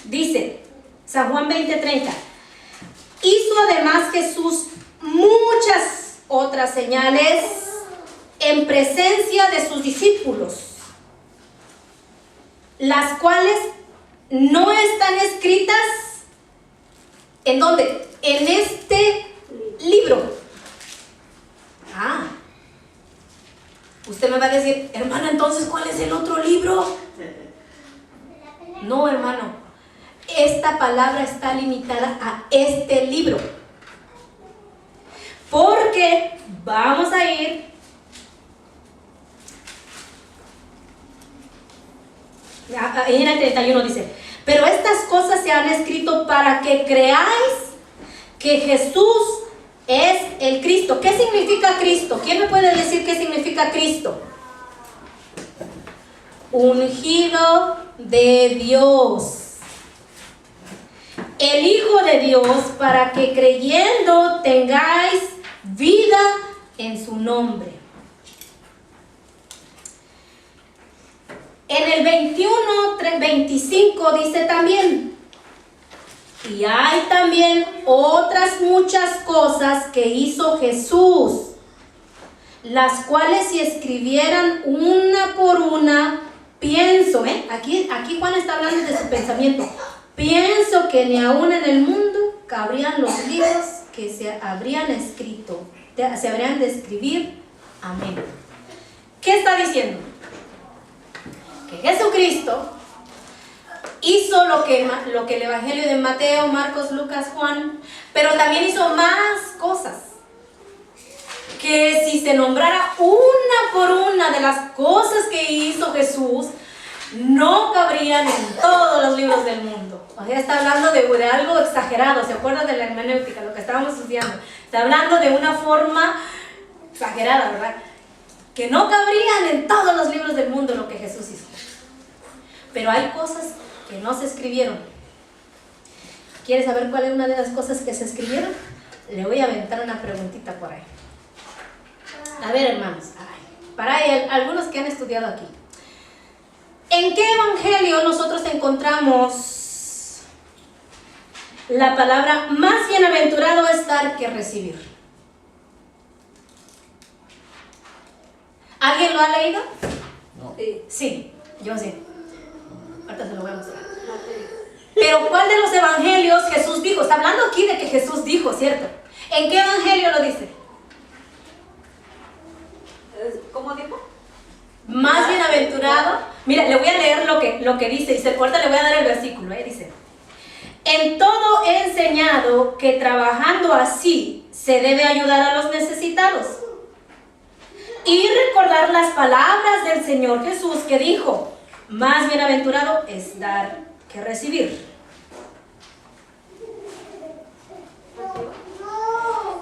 Dice San Juan 20:30. Hizo además Jesús muchas otras señales en presencia de sus discípulos, las cuales no están escritas. ¿En dónde? En este libro. Usted me va a decir, hermana, entonces, ¿cuál es el otro libro? No, hermano. Esta palabra está limitada a este libro. Porque vamos a ir en el 31 dice, pero estas cosas se han escrito para que creáis que Jesús es el Cristo. ¿Qué significa Cristo? ¿Quién me puede decir qué significa Cristo? Ungido de Dios, el Hijo de Dios, para que creyendo tengáis vida en su nombre. En el 21:25 dice también, y hay también otras muchas cosas que hizo Jesús, las cuales si escribieran una por una, pienso, aquí Juan está hablando de su pensamiento, pienso que ni aún en el mundo cabrían los libros que se habrían escrito, se habrían de escribir. Amén. ¿Qué está diciendo? Que Jesucristo hizo lo que el Evangelio de Mateo, Marcos, Lucas, Juan, pero también hizo más cosas. Que si se nombrara una por una de las cosas que hizo Jesús, no cabrían en todos los libros del mundo. O sea, está hablando de algo exagerado. ¿Se acuerdan de la hermenéutica, lo que estábamos estudiando? Está hablando de una forma exagerada, ¿verdad? Que no cabrían en todos los libros del mundo lo que Jesús hizo. Pero hay cosas que no se escribieron. ¿Quieres saber cuál es una de las cosas que se escribieron? Le voy a aventar una preguntita por ahí. A ver, hermanos, para algunos que han estudiado aquí. ¿En qué evangelio nosotros encontramos la palabra más bienaventurado es dar que recibir? ¿Alguien lo ha leído? No. Sí, yo sí. Ahorita se lo voy a mostrar. Pero ¿cuál de los evangelios Jesús dijo? Está hablando aquí de que Jesús dijo, ¿cierto? ¿En qué evangelio lo dice? ¿Cómo dijo? Más bienaventurado. Mira, le voy a leer lo que dice. Dice, ahorita le voy a dar el versículo. Dice, en todo he enseñado que trabajando así se debe ayudar a los necesitados. Y recordar las palabras del Señor Jesús que dijo, más bienaventurado es dar que recibir.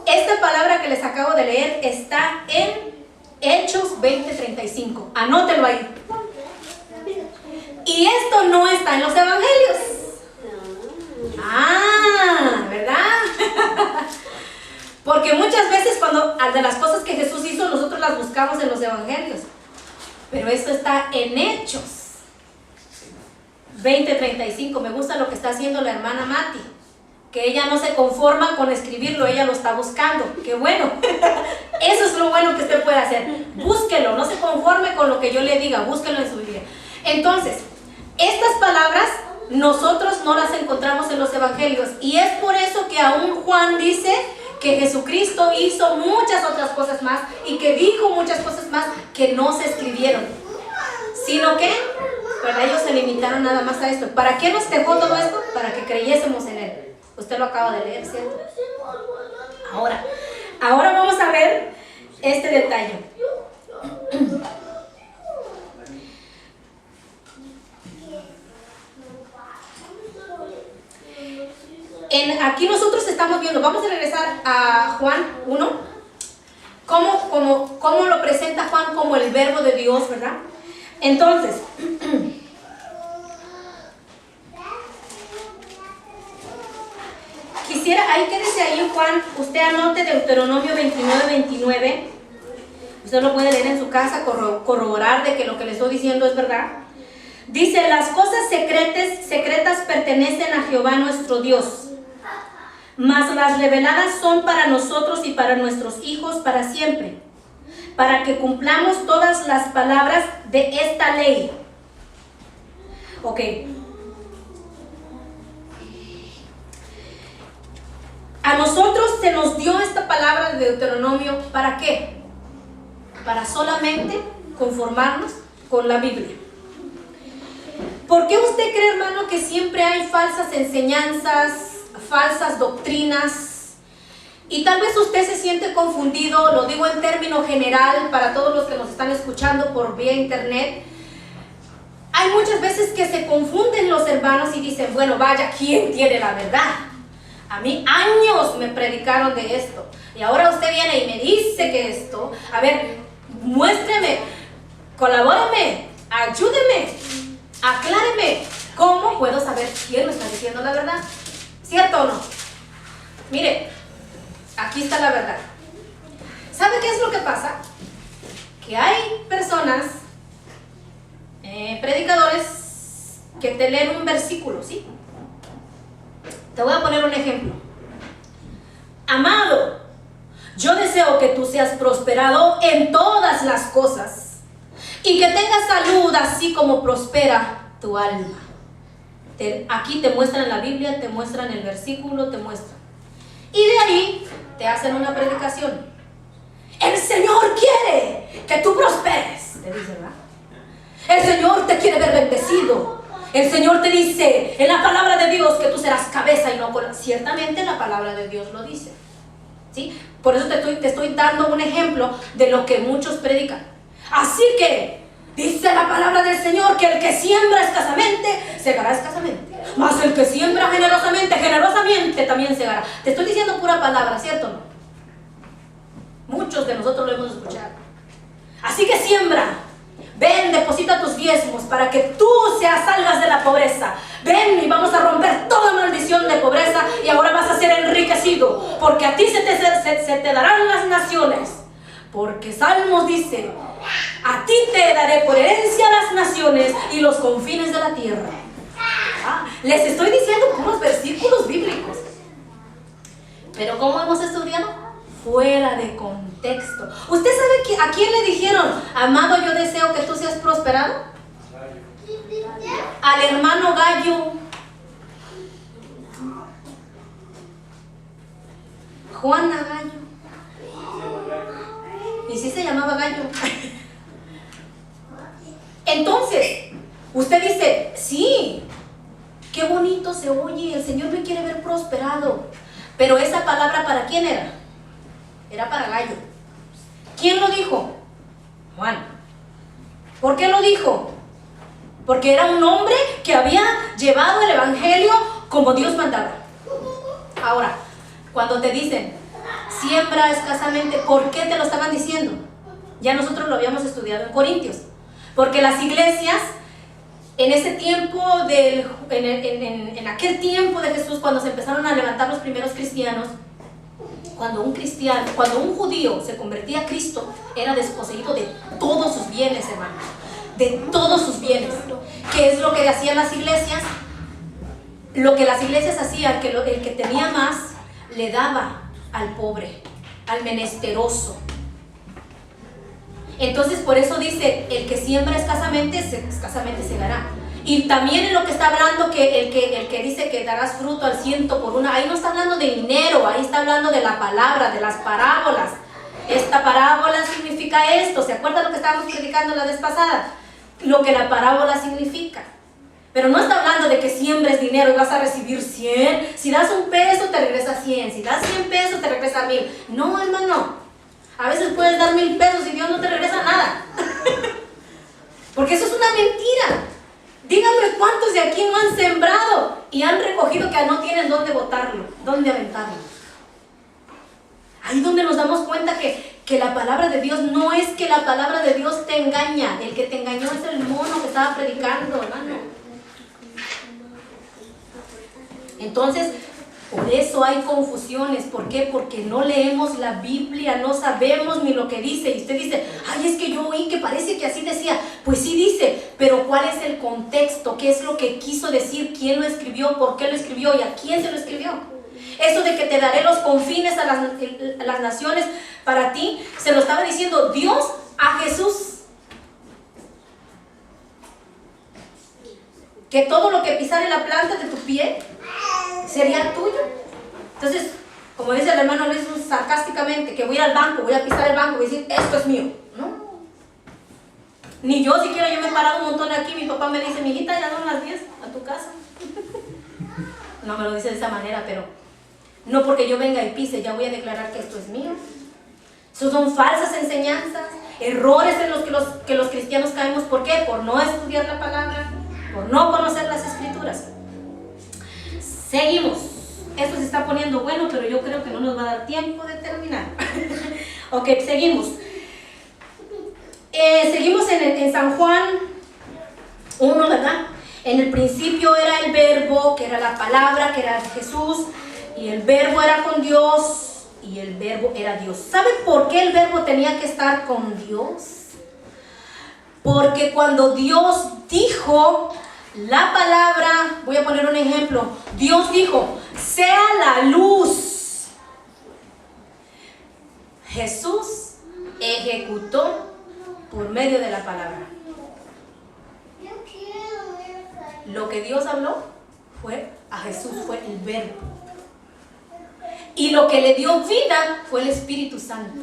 Esta palabra que les acabo de leer está en Hechos 20:35. Anótelo ahí. Y esto no está en los evangelios. ¿Verdad? Porque muchas veces cuando de las cosas que Jesús hizo nosotros las buscamos en los evangelios. Pero esto está en Hechos 20:35. Me gusta lo que está haciendo la hermana Mati, que ella no se conforma con escribirlo, ella lo está buscando. ¡Qué bueno! Eso es lo bueno que usted puede hacer. Búsquelo, no se conforme con lo que yo le diga, búsquelo en su Biblia. Entonces, estas palabras nosotros no las encontramos en los evangelios, y es por eso que aún Juan dice que Jesucristo hizo muchas otras cosas más y que dijo muchas cosas más que no se escribieron, sino que, ¿verdad? Ellos se limitaron nada más a esto. ¿Para qué nos dejó todo esto? Para que creyésemos en Él. Usted lo acaba de leer, ¿cierto? Ahora vamos a ver este detalle. Aquí nosotros estamos viendo, vamos a regresar a Juan 1, cómo lo presenta Juan como el verbo de Dios, ¿verdad? Entonces, ahí quédese ahí Juan, usted anote Deuteronomio 29. Usted lo puede leer en su casa, corroborar de que lo que le estoy diciendo es verdad. Dice, las cosas secretas pertenecen a Jehová nuestro Dios, mas las reveladas son para nosotros y para nuestros hijos para siempre, para que cumplamos todas las palabras de esta ley. Ok. A nosotros se nos dio esta palabra de Deuteronomio, ¿para qué? Para solamente conformarnos con la Biblia. ¿Por qué usted cree, hermano, que siempre hay falsas enseñanzas, falsas doctrinas? Y tal vez usted se siente confundido, lo digo en término general para todos los que nos están escuchando por vía internet. Hay muchas veces que se confunden los hermanos y dicen, bueno, vaya, ¿quién tiene la verdad? A mí años me predicaron de esto y ahora usted viene y me dice que esto, a ver, muéstreme, colabóreme, ayúdeme, acláreme. ¿Cómo puedo saber quién me está diciendo la verdad? ¿Cierto o no? Mire, aquí está la verdad. ¿Sabe qué es lo que pasa? Que hay personas, predicadores, que te leen un versículo, ¿sí? Te voy a poner un ejemplo. Amado, yo deseo que tú seas prosperado en todas las cosas y que tengas salud así como prospera tu alma. Aquí te muestran la Biblia, te muestran el versículo, te muestran. Y de ahí te hacen una predicación. El Señor quiere que tú prosperes, te dice, ¿verdad? El Señor te quiere ver bendecido. El Señor te dice en la palabra de Dios que tú serás cabeza y no cola. Ciertamente la palabra de Dios lo dice, ¿sí? Por eso te estoy dando un ejemplo de lo que muchos predican. Así que dice la palabra del Señor que el que siembra escasamente, segará escasamente. Mas el que siembra generosamente, generosamente también segará. Te estoy diciendo pura palabra, ¿cierto o no? Muchos de nosotros lo hemos escuchado. Así que siembra. Ven, deposita tus diezmos para que tú salgas de la pobreza. Ven y vamos a romper toda maldición de pobreza y ahora vas a ser enriquecido, porque a ti se te darán las naciones. Porque Salmos dice, a ti te daré por herencia las naciones y los confines de la tierra. Les estoy diciendo puros versículos bíblicos. Pero ¿cómo hemos estudiado? Fuera de contexto. ¿Usted sabe a quién le dijeron, amado, yo deseo que tú seas prosperado? Al hermano Gallo. Juana Gallo. Y sí se llamaba Gallo. Entonces, usted dice, sí, qué bonito se oye, el Señor me quiere ver prosperado. Pero esa palabra, ¿para quién era? Era para Gallo. ¿Quién lo dijo? Juan. ¿Por qué lo dijo? Porque era un hombre que había llevado el evangelio como Dios mandaba. Ahora, cuando te dicen, siembra escasamente, ¿por qué te lo estaban diciendo? Ya nosotros lo habíamos estudiado en Corintios. Porque las iglesias, en ese tiempo, en aquel tiempo de Jesús, cuando se empezaron a levantar los primeros cristianos, cuando un judío se convertía a Cristo, era desposeído de todos sus bienes, hermanos, de todos sus bienes. ¿Qué es lo que hacían las iglesias? Lo que las iglesias hacían, que el que tenía más, le daba al pobre, al menesteroso. Entonces, por eso dice, el que siembra escasamente segará. Y también en lo que está hablando que el que dice que darás fruto al 100 por una, ahí no está hablando de dinero, ahí está hablando de la palabra, de las parábolas. Esta parábola significa esto. ¿Se acuerdan lo que estábamos predicando la vez pasada? Lo que la parábola significa. Pero no está hablando de que siembres dinero y vas a recibir 100. Si das un peso te regresa 100. Si das 100 pesos te regresa 1000. No, hermano. A veces puedes dar 1000 pesos y Dios no te regresa nada. Porque eso es una mentira. Díganme cuántos de aquí no han sembrado y han recogido que no tienen dónde botarlo, dónde aventarlo. Ahí donde nos damos cuenta que la palabra de Dios no es que la palabra de Dios te engaña. El que te engañó es el mono que estaba predicando, hermano. Entonces, por eso hay confusiones. ¿Por qué? Porque no leemos la Biblia, no sabemos ni lo que dice. Y usted dice, ay, es que yo oí que parece que así decía. Pues sí dice, pero ¿cuál es el contexto? ¿Qué es lo que quiso decir? ¿Quién lo escribió? ¿Por qué lo escribió? ¿Y a quién se lo escribió? Eso de que te daré los confines a las naciones para ti, se lo estaba diciendo Dios a Jesús. Que todo lo que pisare la planta de tu pie sería tuyo. Entonces, como dice el hermano Luis sarcásticamente, que voy al banco, voy a pisar el banco y voy a decir, esto es mío. No. Ni yo siquiera, yo me he parado un montón aquí, mi papá me dice, mijita, ya son las 10 a tu casa. No me lo dice de esa manera, pero no porque yo venga y pise, ya voy a declarar que esto es mío. Eso son falsas enseñanzas, errores en los que los cristianos caemos. ¿Por qué? Por no estudiar la palabra, por no conocer las escrituras. Seguimos. Esto se está poniendo bueno, pero yo creo que no nos va a dar tiempo de terminar. Ok, seguimos. Seguimos en San Juan 1, ¿verdad? En el principio era el verbo, que era la palabra, que era Jesús, y el verbo era con Dios, y el verbo era Dios. ¿Saben por qué el verbo tenía que estar con Dios? Porque cuando Dios dijo la palabra, voy a poner un ejemplo, Dios dijo, sea la luz. Jesús ejecutó por medio de la palabra. Lo que Dios habló fue a Jesús, fue el verbo. Y lo que le dio vida fue el Espíritu Santo.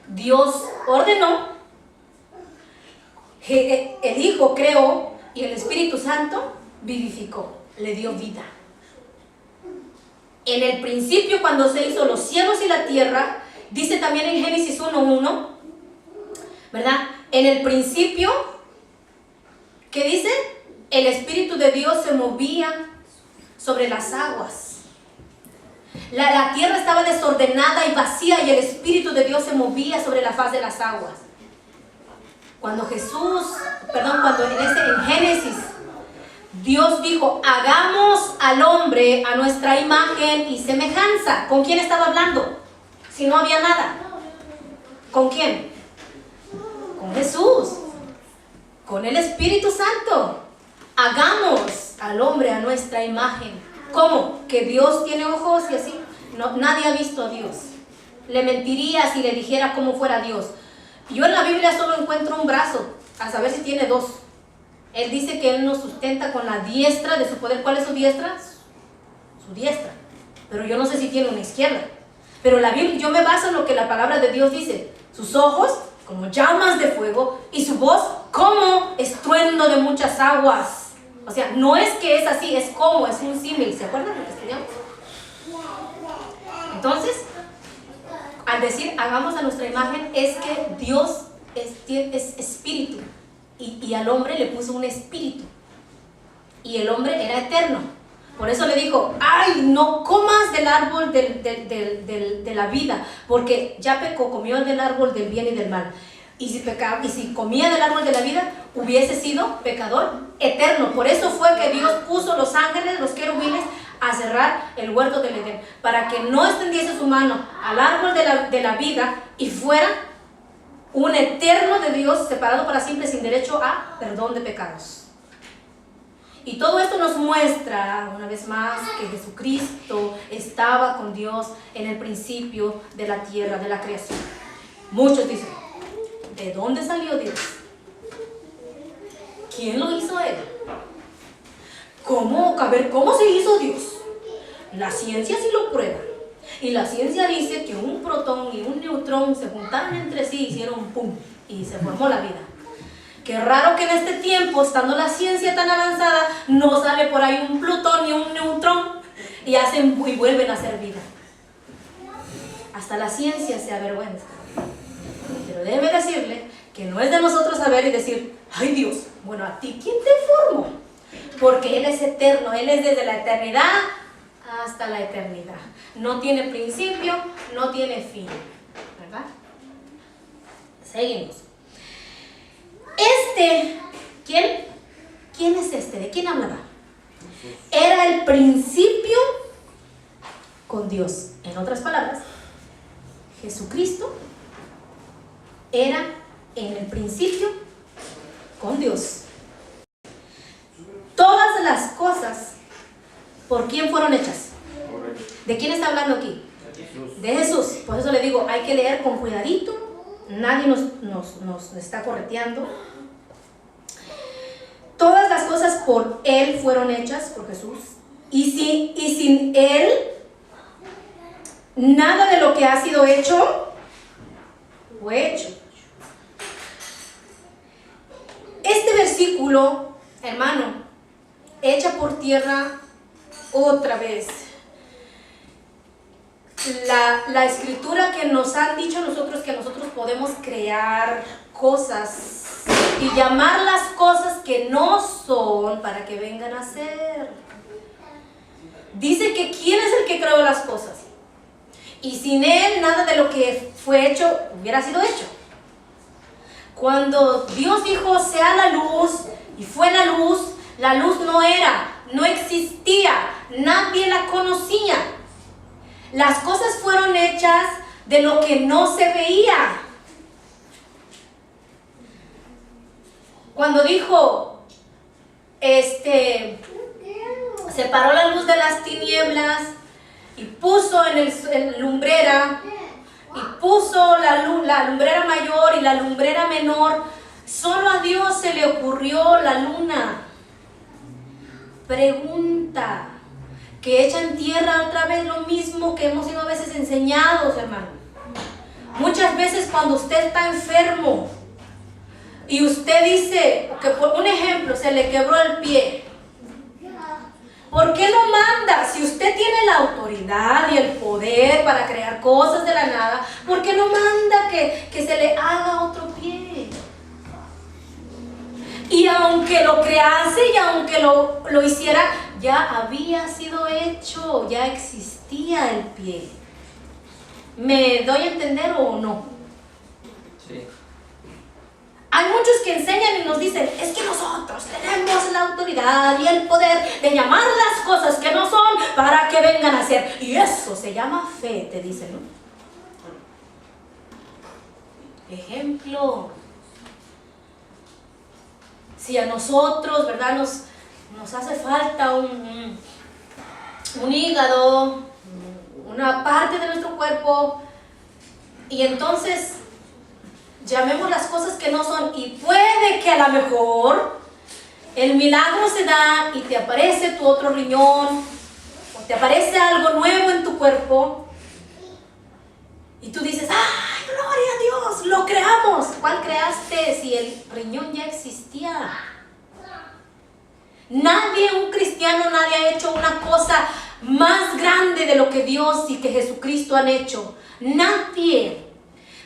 Dios ordenó, el Hijo creó y el Espíritu Santo vivificó, le dio vida. En el principio, cuando se hizo los cielos y la tierra, dice también en Génesis 1:1, ¿verdad? En el principio, ¿qué dice? El Espíritu de Dios se movía sobre las aguas. La tierra estaba desordenada y vacía y el Espíritu de Dios se movía sobre la faz de las aguas. Cuando en Génesis, Dios dijo, hagamos al hombre a nuestra imagen y semejanza. ¿Con quién estaba hablando? Si no había nada. ¿Con quién? Con Jesús. Con el Espíritu Santo. Hagamos al hombre a nuestra imagen. ¿Cómo? ¿Que Dios tiene ojos y así? No, nadie ha visto a Dios. Le mentiría si le dijera cómo fuera Dios. Yo en la Biblia solo encuentro un brazo, a saber si tiene dos. Él dice que Él nos sustenta con la diestra de su poder. ¿Cuál es su diestra? Su diestra. Pero yo no sé si tiene una izquierda. Pero la Biblia, yo me baso en lo que la palabra de Dios dice. Sus ojos como llamas de fuego y su voz como estruendo de muchas aguas. O sea, no es que es así, es como, es un símil. ¿Se acuerdan de lo que estudiamos? Entonces, al decir hagamos a nuestra imagen, es que Dios es espíritu y al hombre le puso un espíritu y el hombre era eterno. Por eso le dijo, ay, no comas del árbol de la vida, porque ya pecó, comió del árbol del bien y del mal. Y si comía del árbol de la vida, hubiese sido pecador eterno. Por eso fue que Dios puso los ángeles, los querubines, a cerrar el huerto del Edén, para que no extendiese su mano al árbol de la vida y fuera un eterno de Dios, separado para siempre, sin derecho a perdón de pecados. Y todo esto nos muestra, una vez más, que Jesucristo estaba con Dios en el principio de la tierra, de la creación. Muchos dicen, ¿de dónde salió Dios? ¿quién lo hizo él? ¿Cómo? A ver, ¿cómo se hizo Dios? La ciencia sí lo prueba. Y la ciencia dice que un protón y un neutrón se juntaron entre sí y hicieron pum, y se formó la vida. Qué raro que en este tiempo, estando la ciencia tan avanzada, no sale por ahí un protón y un neutrón y vuelven a hacer vida. Hasta la ciencia se avergüenza. Pero déjeme decirle que no es de nosotros saber y decir, ay Dios, bueno, a ti, ¿quién te formó? Porque Él es eterno, Él es desde la eternidad hasta la eternidad. No tiene principio, no tiene fin, ¿verdad? Seguimos. ¿Quién es este? ¿De quién hablaba? Era el principio con Dios. En otras palabras, Jesucristo era en el principio con Dios. Todas las cosas, ¿por quién fueron hechas? ¿De quién está hablando aquí? De Jesús. Por eso le digo, hay que leer con cuidadito. Nadie nos está correteando. Todas las cosas por Él fueron hechas, por Jesús. Y sin Él, nada de lo que ha sido hecho, fue hecho. Este versículo, hermano, echa por tierra otra vez la escritura que nos han dicho nosotros, que nosotros podemos crear cosas y llamar las cosas que no son para que vengan a ser. Dice que ¿quién es el que creó las cosas? Y sin Él nada de lo que fue hecho hubiera sido hecho. Cuando Dios dijo sea la luz y fue la luz no existía, nadie la conocía. Las cosas fueron hechas de lo que no se veía. Cuando dijo, separó la luz de las tinieblas y puso en lumbrera, y puso la lumbrera mayor y la lumbrera menor, solo a Dios se le ocurrió la luna. Pregunta, que echa en tierra otra vez lo mismo que hemos sido a veces enseñados, hermano. Muchas veces cuando usted está enfermo y usted dice, que por un ejemplo, se le quebró el pie, ¿por qué no manda? Si usted tiene la autoridad y el poder para crear cosas de la nada, ¿por qué no manda que se le haga otro pie? Y aunque lo crease y aunque lo hiciera, ya había sido hecho, ya existía el pie. ¿Me doy a entender o no? Sí. Hay muchos que enseñan y nos dicen, es que nosotros tenemos la autoridad y el poder de llamar las cosas que no son para que vengan a ser. Y eso se llama fe, te dicen, ¿no? Ejemplo. Si a nosotros, ¿verdad? Nos hace falta un hígado, una parte de nuestro cuerpo, y entonces llamemos las cosas que no son, y puede que a lo mejor el milagro se da y te aparece tu otro riñón, o te aparece algo nuevo en tu cuerpo, y tú dices, ¡ay, gloria a Dios! ¡Lo creamos! ¿Cuál creaste si el riñón ya existía? Nadie, un cristiano, nadie ha hecho una cosa más grande de lo que Dios y que Jesucristo han hecho. Nadie.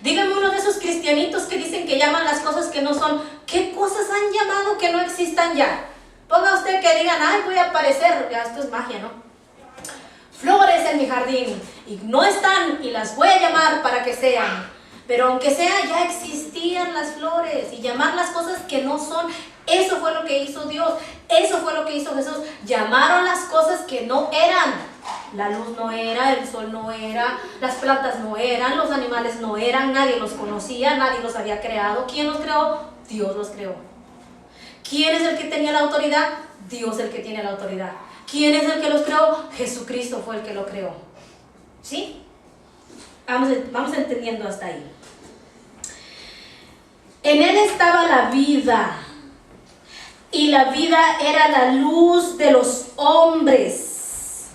Dígame uno de esos cristianitos que dicen que llaman las cosas que no son. ¿Qué cosas han llamado que no existan ya? Ponga usted que digan, ay, voy a aparecer. Ya, esto es magia, ¿no? Flores en mi jardín. Y no están y las voy a llamar para que sean. Pero aunque sea, ya existían las flores. Y llamar las cosas que no son, eso fue lo que hizo Dios. Eso fue lo que hizo Jesús. Llamaron las cosas que no eran. La luz no era, el sol no era, las plantas no eran, los animales no eran, nadie los conocía, nadie los había creado. ¿Quién los creó? Dios los creó. ¿Quién es el que tenía la autoridad? Dios el que tiene la autoridad. ¿Quién es el que los creó? Jesucristo fue el que lo creó. ¿Sí? Vamos entendiendo hasta ahí. En Él estaba la vida. y la vida era la luz de los hombres.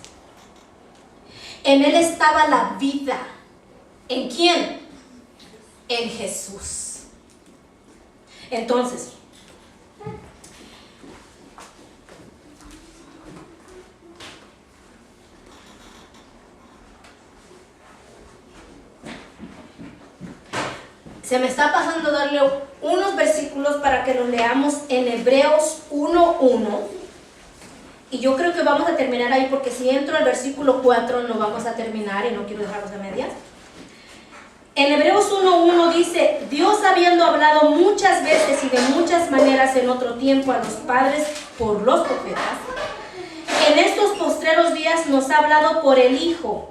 En Él estaba la vida. ¿En quién? En Jesús. Entonces, se me está pasando darle unos versículos para que los leamos en Hebreos 1:1. Y yo creo que vamos a terminar ahí, porque si entro al versículo 4 no vamos a terminar y no quiero dejarlos a medias. En Hebreos 1:1 dice: Dios, habiendo hablado muchas veces y de muchas maneras en otro tiempo a los padres por los profetas, en estos postreros días nos ha hablado por el Hijo,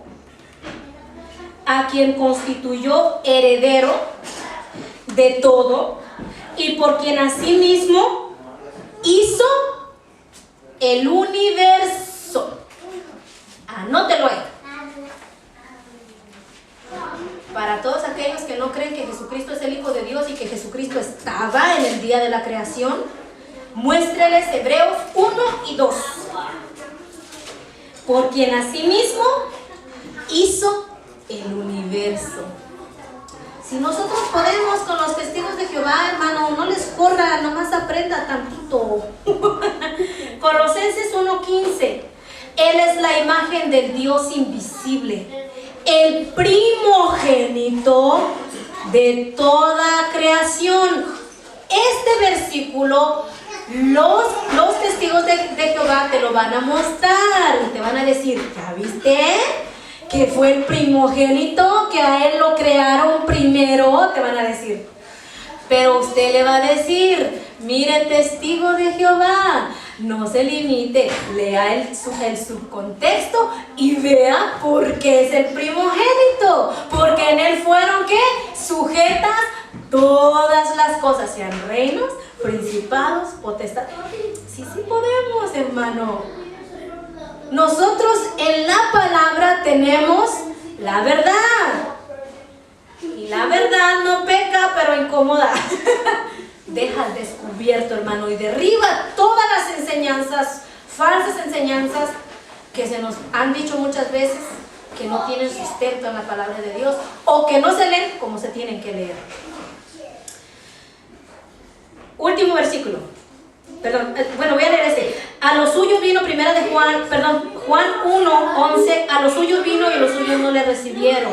a quien constituyó heredero de todo y por quien asimismo hizo el universo. Anótelo ahí. Para todos aquellos que no creen que Jesucristo es el Hijo de Dios y que Jesucristo estaba en el día de la creación, muéstreles Hebreos 1 y 2. Por quien asimismo hizo el universo. Si nosotros podemos con los testigos de Jehová, hermano, no les corra, nomás aprenda tantito. Colosenses 1:15. Él es la imagen del Dios invisible, el primogénito de toda creación. Este versículo, los testigos de Jehová te lo van a mostrar y te van a decir: ¿ya viste? Que fue el primogénito, que a él lo crearon primero, te van a decir. Pero usted le va a decir: mire, testigo de Jehová, no se limite, lea el subcontexto y vea por qué es el primogénito, porque en él fueron, ¿qué? Sujetas todas las cosas, sean reinos, principados, potestades. Sí podemos, hermano. Nosotros en la palabra tenemos la verdad. Y la verdad no peca, pero incomoda. Deja al descubierto, hermano, y derriba todas las enseñanzas, falsas enseñanzas que se nos han dicho muchas veces que no tienen sustento en la palabra de Dios o que no se leen como se tienen que leer. Último versículo. Perdón, bueno, voy a leer este. A los suyos vino, primera de Juan 1:11, a los suyos vino y los suyos no le recibieron.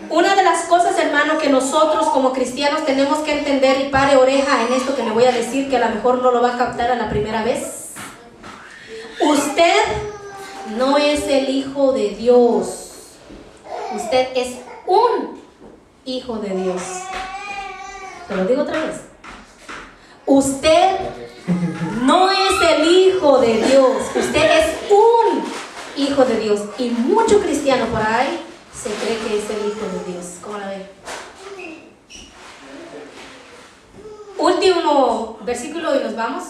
Una de las cosas, hermano, que nosotros como cristianos tenemos que entender, y pare oreja en esto que le voy a decir, que a lo mejor no lo va a captar a la primera vez. Usted no es el Hijo de Dios. Usted es un Hijo de Dios. Te lo digo otra vez. Usted no es el Hijo de Dios. Usted es un Hijo de Dios. Y mucho cristiano por ahí se cree que es el Hijo de Dios. ¿Cómo la ve? Último versículo y nos vamos.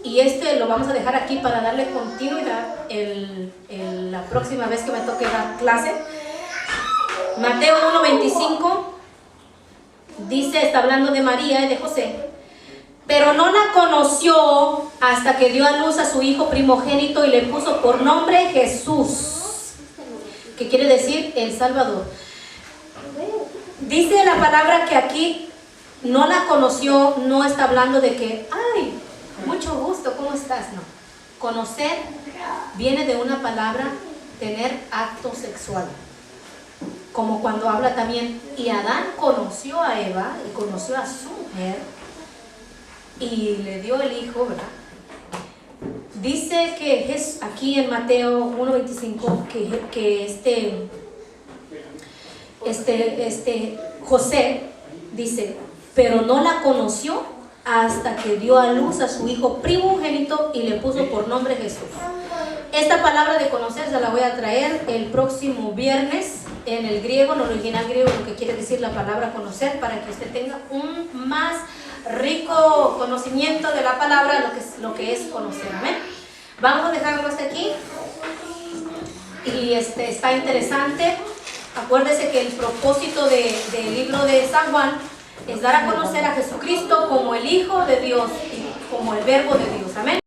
Y este lo vamos a dejar aquí para darle continuidad la próxima vez que me toque dar clase. Mateo 1:25 dice, está hablando de María y de José. Pero no la conoció hasta que dio a luz a su hijo primogénito y le puso por nombre Jesús, que quiere decir el Salvador. Dice la palabra que aquí no la conoció, no está hablando de que, ay, mucho gusto, ¿cómo estás? No. Conocer viene de una palabra, tener acto sexual. Como cuando habla también, y Adán conoció a Eva y conoció a su mujer y le dio el hijo, ¿verdad? Dice que es aquí en Mateo 1:25 que José dice, pero no la conoció hasta que dio a luz a su hijo primogénito y le puso por nombre Jesús. Esta palabra de conocer se la voy a traer el próximo viernes en el griego, en el original griego, lo que quiere decir la palabra conocer, para que usted tenga un más rico conocimiento de la palabra, lo que es conocer. Amén. Vamos a dejarlo hasta aquí. Y está interesante. Acuérdese que el propósito del libro de San Juan es dar a conocer a Jesucristo como el Hijo de Dios y como el Verbo de Dios. Amén.